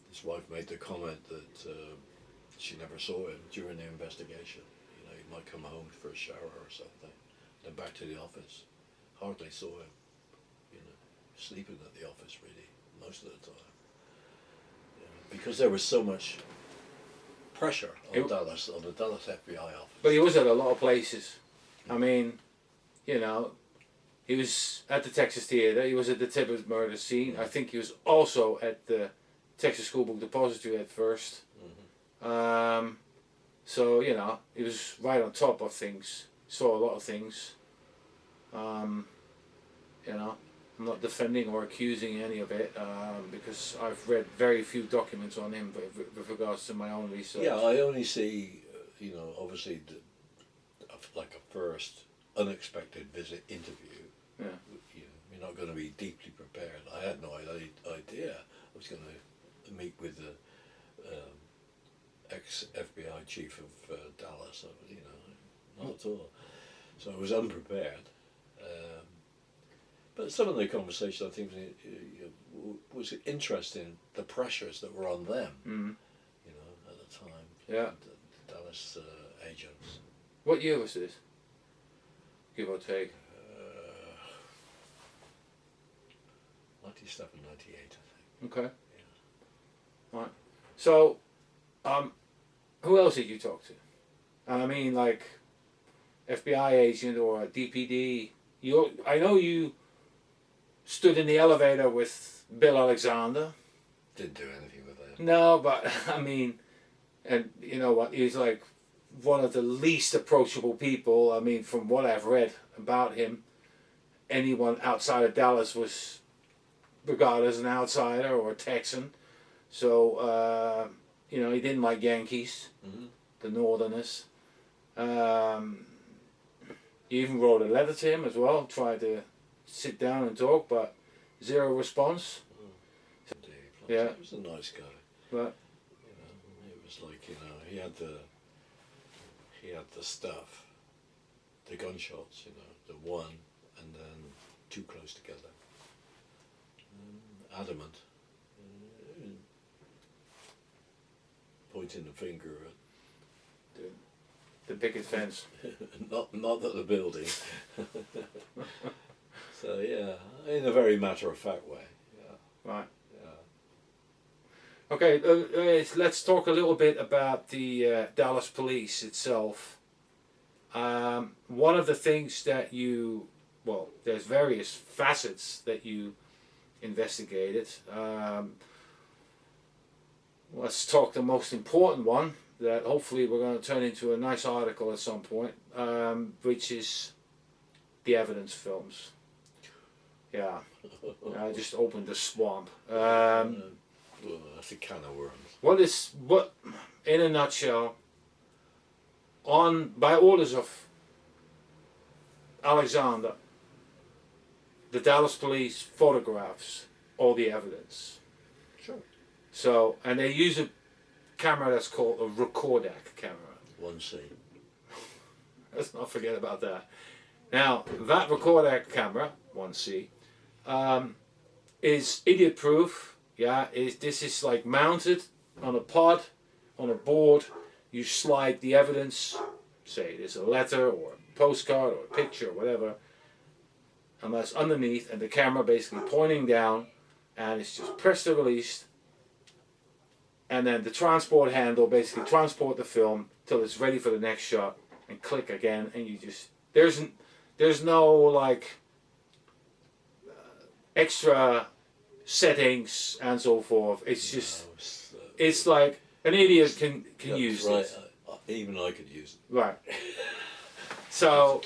Speaker 2: his wife made the comment that she never saw him during the investigation. He might come home for a shower or something, then back to the office. Hardly saw him, sleeping at the office really, most of the time. Because there was so much pressure on Dallas, on the Dallas FBI office.
Speaker 1: But he was at a lot of places. I mean, you know, he was at the Texas Theater. He was at the Tibbetts murder scene. I think he was also at the Texas School Book Depository at first. So, you know, he was right on top of things. Saw a lot of things. You know, I'm not defending or accusing any of it because I've read very few documents on him with regards to my own research.
Speaker 2: Yeah, I only see, you know, obviously like a first unexpected visit interview.
Speaker 1: Yeah.
Speaker 2: You know, you're not going to be deeply prepared. I had no idea I was going to meet with the ex-FBI chief of Dallas. You know, not at all. So I was unprepared. But some of the conversation, I think, was interesting. The pressures that were on them, you know, at the time.
Speaker 1: Yeah.
Speaker 2: The Dallas agents.
Speaker 1: What year was this? Give or take.
Speaker 2: 97, 98, I think.
Speaker 1: Okay. Yeah. Right. So, who else did you talk to? I mean, like, FBI agent or a DPD. I know you stood in the elevator with Bill Alexander.
Speaker 2: Didn't do anything with that.
Speaker 1: No, but I mean, and you know what? He's like one of the least approachable people. I mean, from what I've read about him, anyone outside of Dallas was regarded as an outsider or a Texan. So, you know, he didn't like Yankees, the Northerners. He even wrote a letter to him as well, tried to sit down and talk, but zero response. Yeah.
Speaker 2: He was a nice guy.
Speaker 1: But
Speaker 2: you know, it was like, you know, he had the stuff, the gunshots, you know, the one and then too close together. Adamant. Pointing the finger at
Speaker 1: the picket fence.
Speaker 2: not at the building. So yeah, in a very matter-of-fact way. Yeah.
Speaker 1: Right.
Speaker 2: Yeah.
Speaker 1: Okay, let's talk a little bit about the Dallas police itself. One of the things that there's various facets that you investigated. Let's talk the most important one that hopefully we're going to turn into a nice article at some point, which is the evidence films. Yeah, I just opened the swamp.
Speaker 2: Well, that's a can of worms.
Speaker 1: What, in a nutshell, by orders of Alexander, the Dallas police photographs all the evidence.
Speaker 2: Sure.
Speaker 1: So, and they use a camera that's called a Recordac camera.
Speaker 2: 1C.
Speaker 1: Let's not forget about that. Now, that Recordac camera, 1C, is idiot-proof. Yeah, this is like mounted on a pod, on a board. You slide the evidence, say there's a letter or a postcard or a picture or whatever, and that's underneath, and the camera basically pointing down, and it's just press to release, and then the transport handle basically transport the film till it's ready for the next shot, and click again, and you just there's no like extra settings and so forth. It's just it's like an idiot can use
Speaker 2: right.
Speaker 1: this.
Speaker 2: Even I could use it.
Speaker 1: Right. So.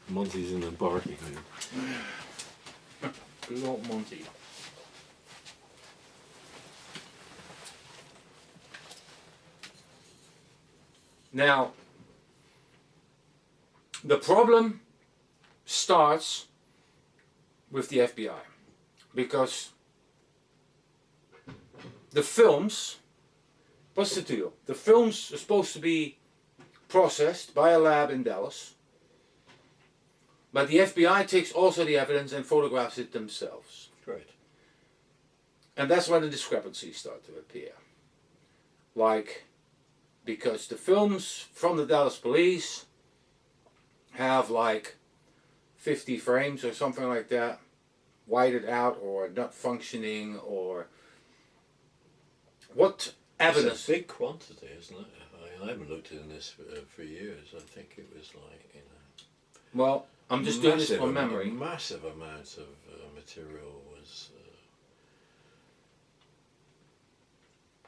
Speaker 2: Monty's in the barking here.
Speaker 1: Good old Monty. Now, the problem starts with the FBI because the films, what's the deal? The films are supposed to be processed by a lab in Dallas. But the FBI takes also the evidence and photographs it themselves.
Speaker 2: Great.
Speaker 1: And that's when the discrepancies start to appear. Like, because the films from the Dallas police have like 50 frames or something like that, whited out or not functioning, or what evidence?
Speaker 2: It's a big quantity, isn't it? I haven't looked in this for years. I think it was like, you know.
Speaker 1: Well, I'm just doing this from memory.
Speaker 2: A massive amount of material was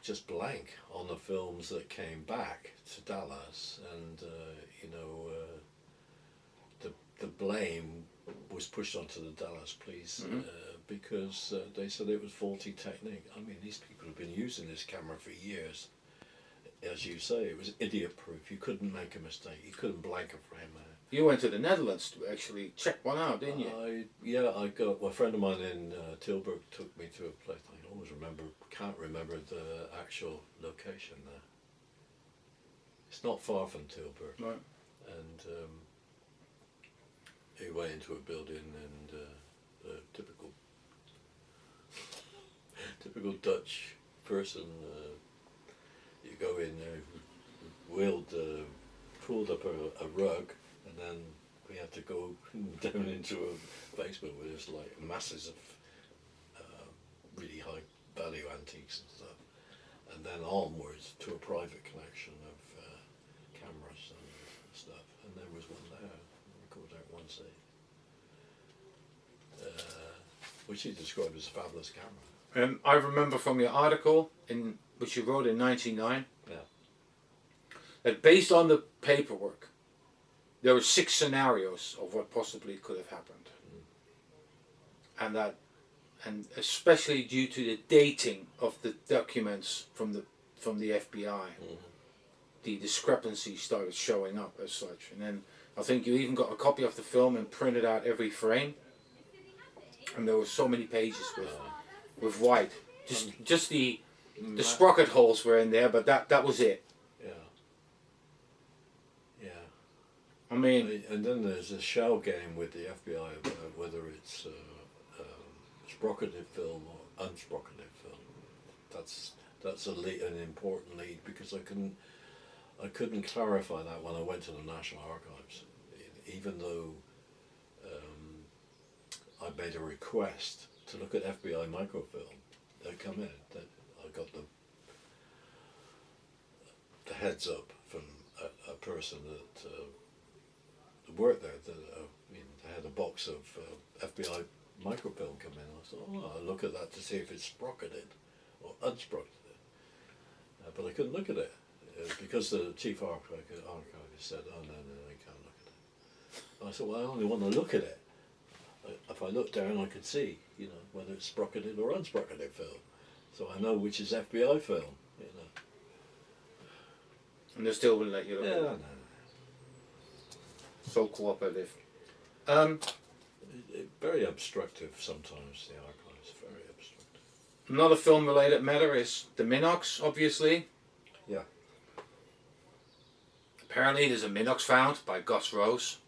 Speaker 2: just blank on the films that came back to Dallas, and you know, the blame was pushed onto the Dallas police because they said it was faulty technique. I mean, these people have been using this camera for years. As you say, it was idiot-proof. You couldn't make a mistake. You couldn't blank a frame out.
Speaker 1: You went to the Netherlands to actually check one out, didn't you?
Speaker 2: I got, well, a friend of mine in Tilburg took me to a place. I always can't remember the actual location there. It's not far from Tilburg.
Speaker 1: Right.
Speaker 2: And he went into a building, and typical Dutch person. You go in there, pulled up a rug, and then we had to go down into a basement where there's like masses of really high value antiques and stuff, and then onwards to a private collection of cameras and stuff. And there was one there, recorded out one scene, which he described as a fabulous camera.
Speaker 1: I remember from your article which you wrote in 1999, that based on the paperwork, there were 6 scenarios of what possibly could have happened, and especially due to the dating of the documents from the FBI, the discrepancies started showing up as such. And then I think you even got a copy of the film and printed out every frame, and there were so many pages with white. Just the sprocket holes were in there, but that was it.
Speaker 2: Yeah.
Speaker 1: I mean,
Speaker 2: and then there's a shell game with the FBI about whether it's sprocketed film or unsprocketed film. That's an important lead, because I couldn't clarify that when I went to the National Archives, even though I made a request to look at FBI microfilm. They come in. I got the heads up from a person that worked there. They had a box of FBI microfilm come in. I thought, I'll look at that to see if it's sprocketed or unsprocketed. But I couldn't look at it because the chief archivist said, "Oh no, I can't look at it." I said, "Well, I only want to look at it. If I look down, I could see, whether it's sprocketed or unsprocketed film, so I know which is FBI film,
Speaker 1: And they still wouldn't let you look at it.
Speaker 2: No.
Speaker 1: So cooperative.
Speaker 2: Very obstructive sometimes, the archives, very obstructive.
Speaker 1: Another film-related matter is the Minox, obviously.
Speaker 2: Yeah.
Speaker 1: Apparently there's a Minox found by Gus Rose.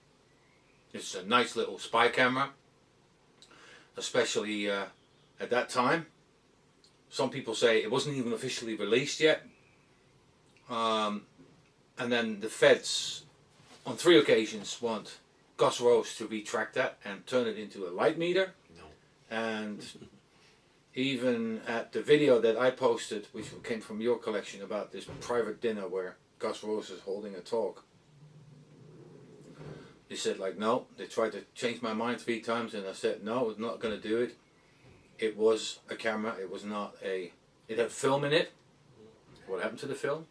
Speaker 1: It's a nice little spy camera, especially at that time. Some people say it wasn't even officially released yet. And then the feds, on 3 occasions, want Gus Rose to retract that and turn it into a light meter.
Speaker 2: No.
Speaker 1: And even at the video that I posted, which came from your collection, about this private dinner where Gus Rose is holding a talk, they said, no. They tried to change my mind 3 times, and I said, no, it's not going to do it. It was a camera. It was not it had film in it. What happened to the film?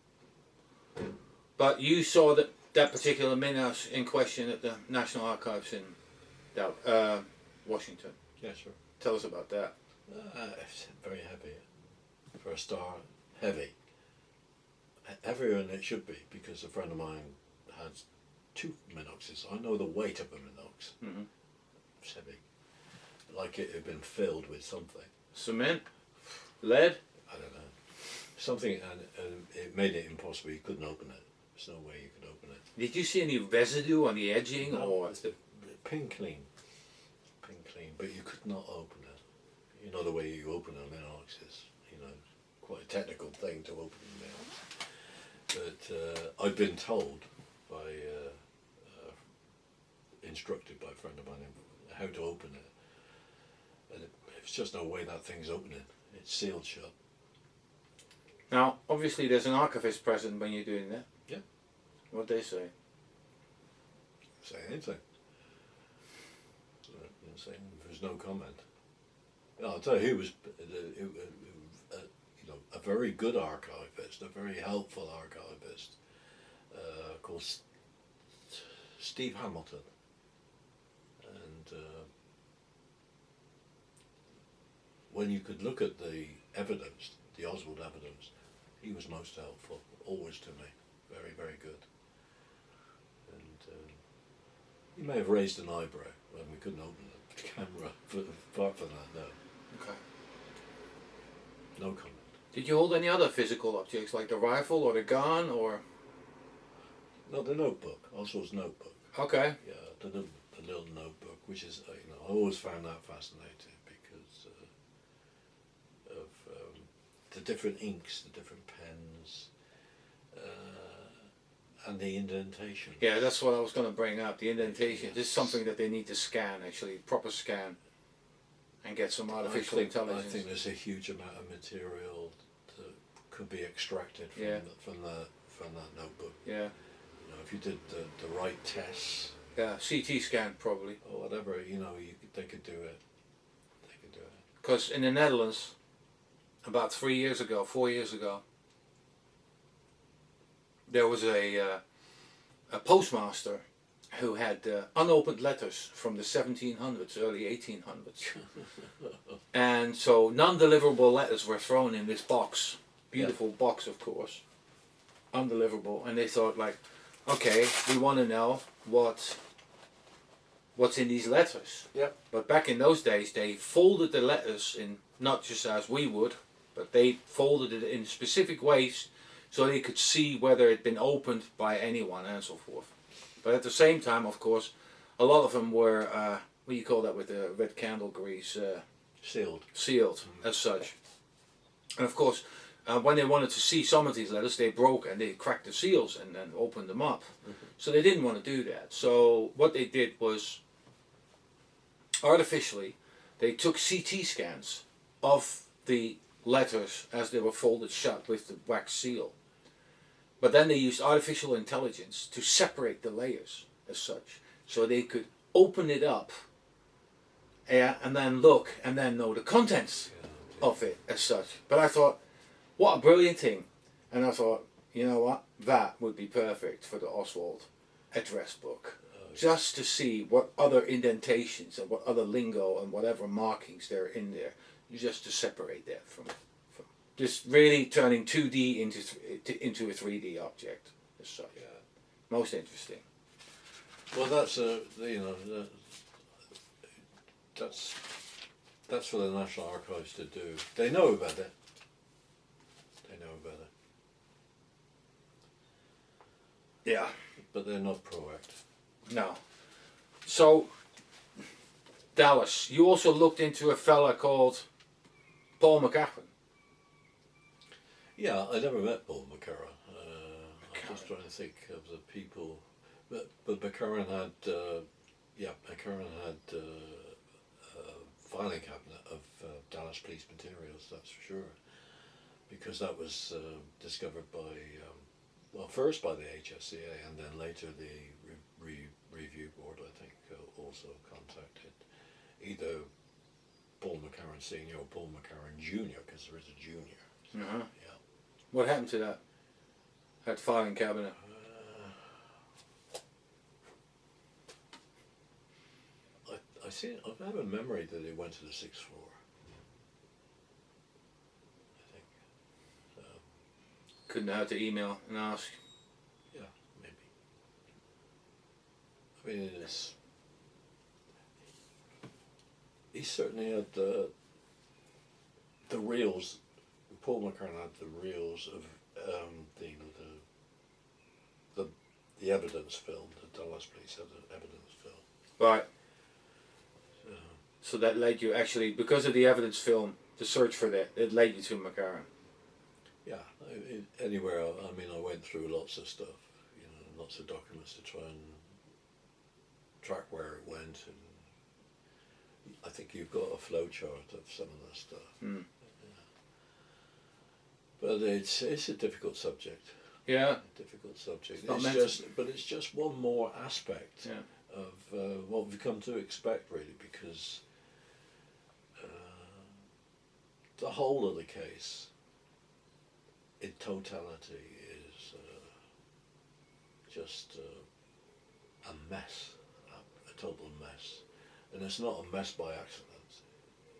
Speaker 1: But you saw that particular Minox in question at the National Archives in Washington.
Speaker 2: Yeah, sure.
Speaker 1: Tell us about that.
Speaker 2: It's very heavy. For a star, heavy. Heavier than it should be, because a friend of mine has 2 Minoxes. I know the weight of a Minox.
Speaker 1: Mm-hmm.
Speaker 2: It's heavy. Like it had been filled with something.
Speaker 1: Cement? Lead?
Speaker 2: I don't know. Something, and it made it impossible. You couldn't open it. There's no way you could open it.
Speaker 1: Did you see any residue on the edging?
Speaker 2: No,
Speaker 1: or
Speaker 2: it's pin clean. Pin clean, but you could not open it. The way you open a Minox is, quite a technical thing to open a Minox. But I'd been told by, instructed by a friend of mine how to open it. And there's just no way that thing's opening. It's sealed shut.
Speaker 1: Now, obviously, there's an archivist present when you're doing that.
Speaker 2: Yeah.
Speaker 1: What they say?
Speaker 2: Say anything. Saying there's no comment. I'll tell you, he was, a very good archivist, a very helpful archivist, called Steve Hamilton, and when you could look at the evidence, the Oswald evidence, he was most helpful, always to me, very, very good. And he may have raised an eyebrow when we couldn't open the camera, but apart from that, no.
Speaker 1: Okay.
Speaker 2: No comment.
Speaker 1: Did you hold any other physical objects, like the rifle or the gun, or?
Speaker 2: No, the notebook, Oswald's notebook.
Speaker 1: Okay.
Speaker 2: Yeah, the little notebook, which is, I always found that fascinating because of the different inks, the different pens, and the indentation.
Speaker 1: Yeah, that's what I was going to bring up, the indentation. Yes. This is something that they need to scan, actually, proper scan, and get some artificial intelligence.
Speaker 2: I think there's a huge amount of material that could be extracted from that notebook.
Speaker 1: Yeah.
Speaker 2: If you did the right tests.
Speaker 1: Yeah, CT scan probably.
Speaker 2: Or whatever, they could do it. They could do it.
Speaker 1: Because in the Netherlands, about 4 years ago, there was a postmaster who had unopened letters from the 1700s, early 1800s. And so non-deliverable letters were thrown in this box, beautiful box of course, undeliverable, and they thought like, okay, we want to know what's in these letters.
Speaker 2: Yep.
Speaker 1: But back in those days they folded the letters in, not just as we would, but they folded it in specific ways so they could see whether it had been opened by anyone and so forth. But at the same time, of course, a lot of them were, what do you call that with the red candle grease?
Speaker 2: Sealed.
Speaker 1: Sealed, as such. And of course, when they wanted to see some of these letters, they broke and they cracked the seals and then opened them up. So they didn't want to do that. So what they did was, artificially, they took CT scans of the letters as they were folded shut with the wax seal. But then they used artificial intelligence to separate the layers as such. So they could open it up and then look and then know the contents of it as such. But I thought, what a brilliant thing. And I thought, you know what, that would be perfect for the Oswald address book. Just to see what other indentations and what other lingo and whatever markings there are in there. Just to separate that from just really turning 2D into a 3D object as such. Yeah. Most interesting.
Speaker 2: Well, that's that's for the National Archives to do. They know about it. They know about it.
Speaker 1: Yeah.
Speaker 2: But they're not proactive.
Speaker 1: No. So, Dallas, you also looked into a fella called Paul McCarran.
Speaker 2: Yeah, I never met Paul McCarran. I'm just trying to think of the people. But McCarran had, McCarran had a filing cabinet of Dallas police materials, that's for sure. Because that was discovered by, first by the HSCA and then later the review board, I think, also contacted either Paul McCarran Senior or Paul McCarran Junior, because there is a junior.
Speaker 1: Uh-huh.
Speaker 2: Yeah.
Speaker 1: What happened to that filing cabinet?
Speaker 2: I have a memory that it went to the 6th floor. I think.
Speaker 1: Couldn't have to email and ask.
Speaker 2: Yeah, maybe. I mean, he certainly had the reels. Paul McCarran had the reels of the evidence film. The Dallas police had the evidence film.
Speaker 1: Right. So that led you actually, because of the evidence film, to search for that. It led you to McCarran.
Speaker 2: Yeah, anywhere. I mean, I went through lots of stuff, lots of documents to try and track where it went, and I think you've got a flow chart of some of that stuff.
Speaker 1: Mm.
Speaker 2: But it's a difficult subject.
Speaker 1: Yeah.
Speaker 2: Difficult subject. It's just one more aspect of what we've come to expect, really, because the whole of the case, in totality, is just a mess, a total mess, and it's not a mess by accident.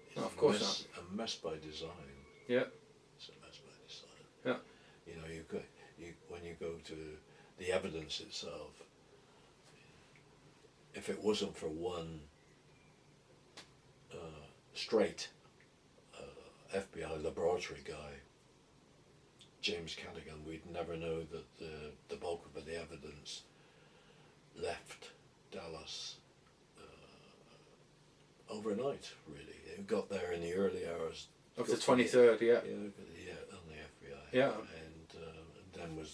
Speaker 2: It's
Speaker 1: no, of course not.
Speaker 2: A mess by design.
Speaker 1: Yeah.
Speaker 2: It's a mess by design.
Speaker 1: Yeah.
Speaker 2: When you go to the evidence itself, if it wasn't for one straight FBI laboratory guy, James Cadigan, we'd never know that the bulk of the evidence left Dallas overnight, really. It got there in the early hours
Speaker 1: Of the 23rd, yeah.
Speaker 2: On the FBI.
Speaker 1: Yeah.
Speaker 2: And then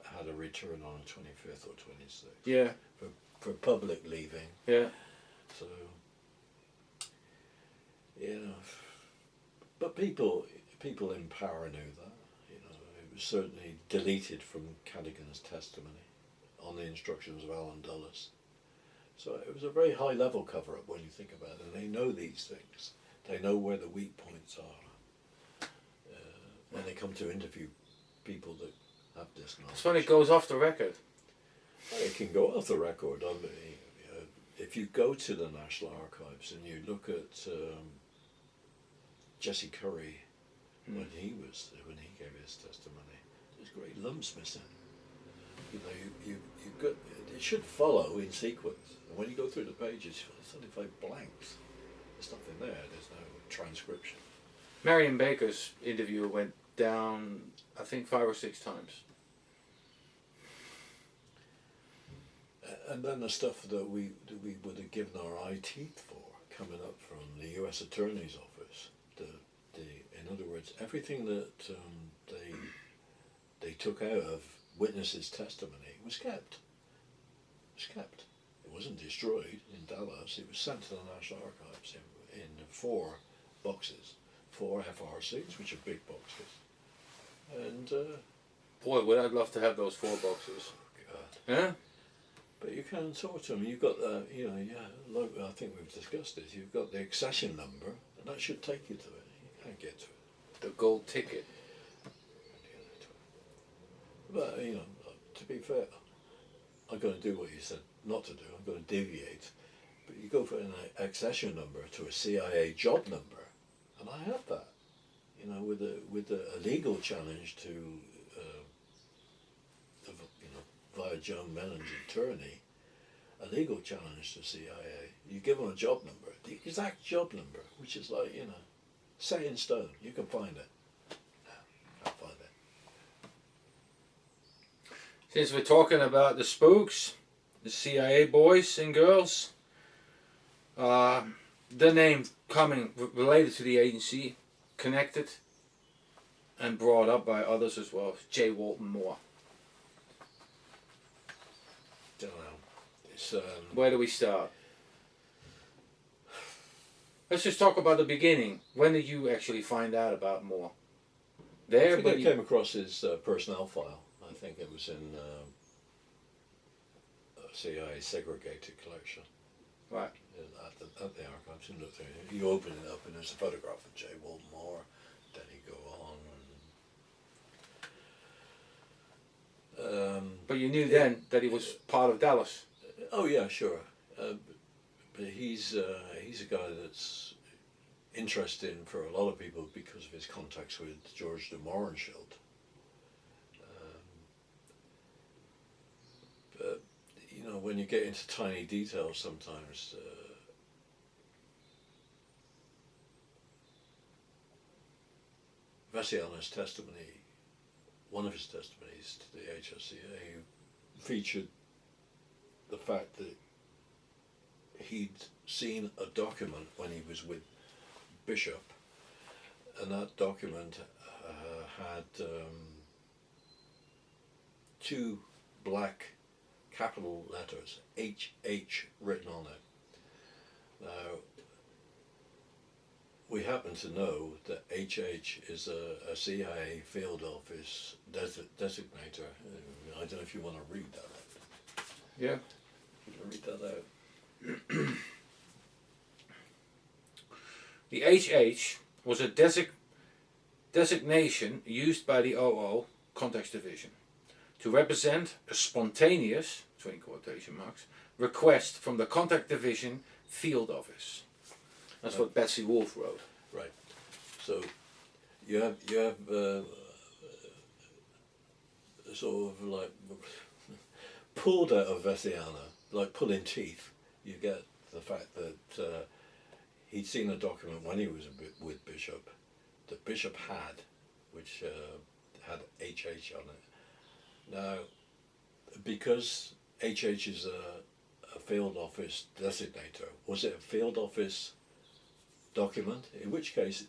Speaker 2: had a return on the 25th or 26th.
Speaker 1: Yeah.
Speaker 2: For public leaving.
Speaker 1: Yeah.
Speaker 2: So, but people in power knew that. It was certainly deleted from Cadigan's testimony on the instructions of Alan Dulles. So it was a very high level cover up when you think about it, and they know these things. They know where the weak points are when they come to interview people that have this knowledge.
Speaker 1: It's when it goes off the record.
Speaker 2: It can go off the record. I mean, if you go to the National Archives and you look at Jesse Curry when he gave his testimony, there's great lumps missing. You've got, it should follow in sequence. And when you go through the pages, it's only 5 blanks. There's nothing there. There's no transcription.
Speaker 1: Marion Baker's interview went down, I think, 5 or 6 times.
Speaker 2: And then the stuff that we would have given our eye teeth for, coming up from the U.S. Attorney's Office. In other words, everything that they took out of witnesses' testimony was kept. It wasn't destroyed in Dallas. It was sent to the National Archives in 4 boxes, 4 FRCs, which are big boxes. And
Speaker 1: boy, would I love to have those 4 boxes.
Speaker 2: God.
Speaker 1: Yeah.
Speaker 2: But you can talk to them. You've got like I think we've discussed this. You've got the accession number, and that should take you to it. You can't get to it.
Speaker 1: The gold ticket.
Speaker 2: But to be fair, I'm going to do what you said not to do. I'm going to deviate. But you go for an accession number to a CIA job number, and I have that. With a legal challenge to via John Mellon's attorney, a legal challenge to CIA. You give them a job number, the exact job number, which is like set in stone. You can find it. No, can't find it.
Speaker 1: Since we're talking about the spooks, the CIA boys and girls, the name related to the agency, connected and brought up by others as well, J. Walton Moore.
Speaker 2: Don't know. It's
Speaker 1: Where do we start? Let's just talk about the beginning. When did you actually find out about Moore?
Speaker 2: I think I came across his personnel file. I think it was in a CIA segregated collection.
Speaker 1: Right.
Speaker 2: At the archives. And look there. You open it up and there's a photograph of J. Walton Moore. Then you go on.
Speaker 1: But you knew then that he was part of Dallas.
Speaker 2: Oh yeah, sure. But he's a guy that's interesting for a lot of people because of his contacts with George de Mohrenschildt. But when you get into tiny details, sometimes Vasiana's testimony, one of his testimonies to the HSCA, featured the fact that he'd seen a document when he was with Bishop, and that document had two black capital letters, HH, written on it. Now, we happen to know that HH is a CIA field office designator. I don't know if you want to read that out.
Speaker 1: Yeah.
Speaker 2: You can read that out.
Speaker 1: The HH was a designation used by the OO Context Division to represent a spontaneous, between quotation marks, request from the Contact Division field office. That's what Betsy Wolfe wrote.
Speaker 2: Right. So you have sort of like pulled out of Vessiana, like pulling teeth. You get the fact that he'd seen a document when he was with Bishop, that Bishop had, which had HH on it. Now, because HH is a field office designator, was it a field office document? In which case,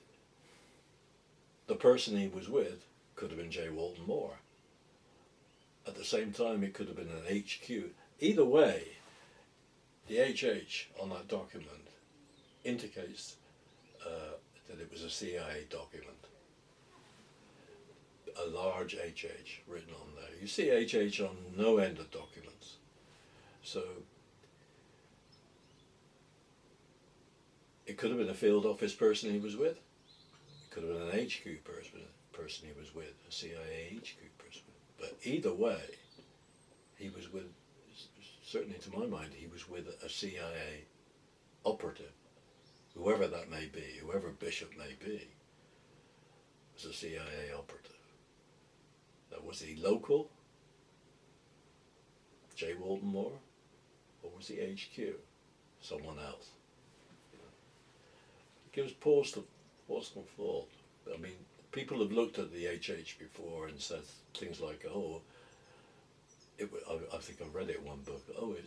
Speaker 2: the person he was with could have been J. Walton Moore. At the same time, it could have been an HQ. Either way, the HH on that document indicates that it was a CIA document. A large HH written on there. You see HH on no end of documents. So it could have been a field office person he was with. It could have been an HQ person he was with, a CIA HQ person. But either way, he was with, certainly to my mind, he was with a CIA operative, whoever that may be, whoever Bishop may be, was a CIA operative. Was he local, J. Walton Moore, or was he HQ, someone else? It gives pause for thought. I mean, people have looked at the HH before and said things like, "Oh, I think I read it in one book. Oh, it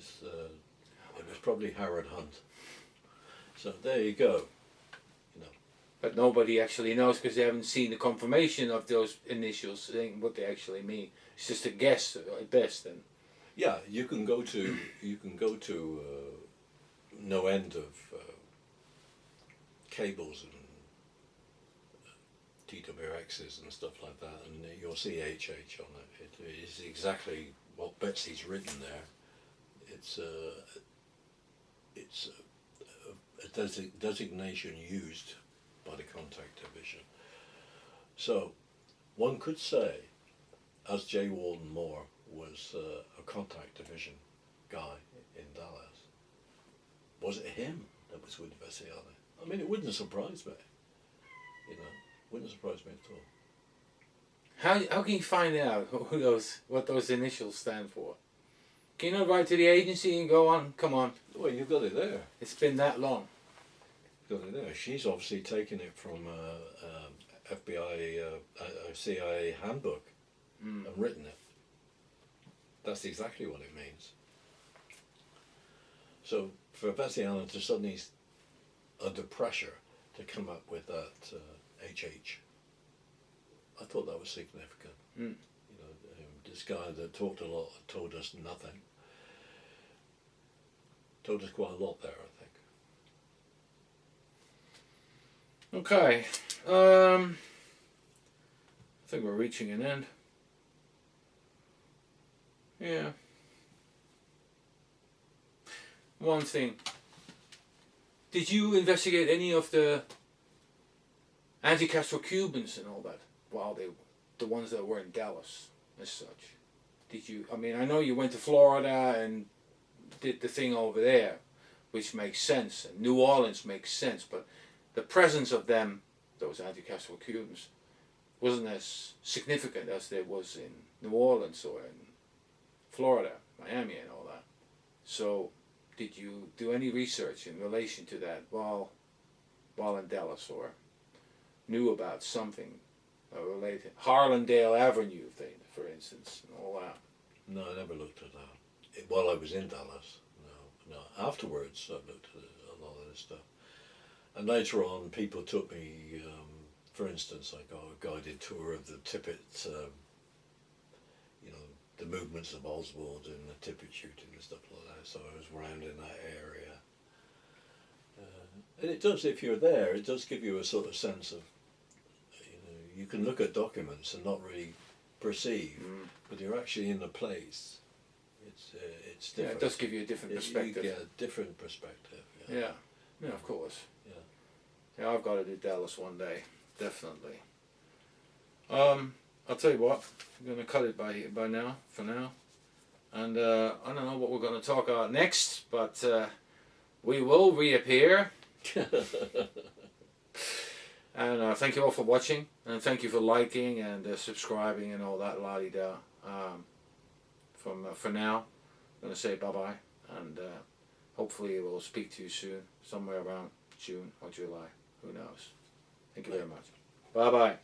Speaker 2: was probably Howard Hunt." So there you go.
Speaker 1: But nobody actually knows because they haven't seen the confirmation of those initials saying what they actually mean. It's just a guess at best. Then.
Speaker 2: Yeah, you can go to no end of cables and TWXs and stuff like that, and you'll see HH on it. It is exactly what Betsy's written there. It's a designation used by the Contact Division. So one could say, as J. Walton Moore was a Contact Division guy in Dallas, was it him that was with Vessiani? I mean, it wouldn't surprise me. Wouldn't surprise me at all.
Speaker 1: How can you find out what those initials stand for? Can you not write to the agency and go on? Come on.
Speaker 2: Well, you've got it there.
Speaker 1: It's been that long.
Speaker 2: Got it there. She's obviously taken it from FBI, CIA handbook and written it. That's exactly what it means. So for Vessiana to suddenly, under pressure, to come up with that HH, I thought that was significant. This guy that talked a lot told us nothing. Told us quite a lot there, I think.
Speaker 1: Okay. I think we're reaching an end. Yeah. One thing. Did you investigate any of the anti-Castro Cubans and all that while the ones that were in Dallas as such? Did you, I mean, I know you went to Florida and did the thing over there, which makes sense, and New Orleans makes sense, but the presence of them, those anti-Castro Cubans, wasn't as significant as there was in New Orleans or in Florida, Miami and all that. So did you do any research in relation to that while in Dallas, or knew about something related? Harlandale Avenue thing, for instance, and all that.
Speaker 2: No, I never looked at that. While I was in Dallas, no. Afterwards, I looked at a lot of this stuff. And later on, people took me for instance, I got a guided tour of the Tippet, you know, the movements of Oswald and the Tippet shooting and stuff like that. So I was round in that area. And it does, if you're there, it does give you a sort of sense of, you know, you can look at documents and not really perceive, but you're actually in the place. It's different.
Speaker 1: Yeah, it does give you a different perspective.
Speaker 2: You get a different perspective.
Speaker 1: Yeah, yeah, of course.
Speaker 2: Yeah.
Speaker 1: Yeah, I've got to do Dallas one day, definitely. I'll tell you what, I'm going to cut it by now, for now. And I don't know what we're going to talk about next, but we will reappear. And thank you all for watching, and thank you for liking and subscribing and all that la-di-da. For now, I'm going to say bye-bye, and hopefully we'll speak to you soon, somewhere around June or July. Who knows? Thank you very much. Bye-bye.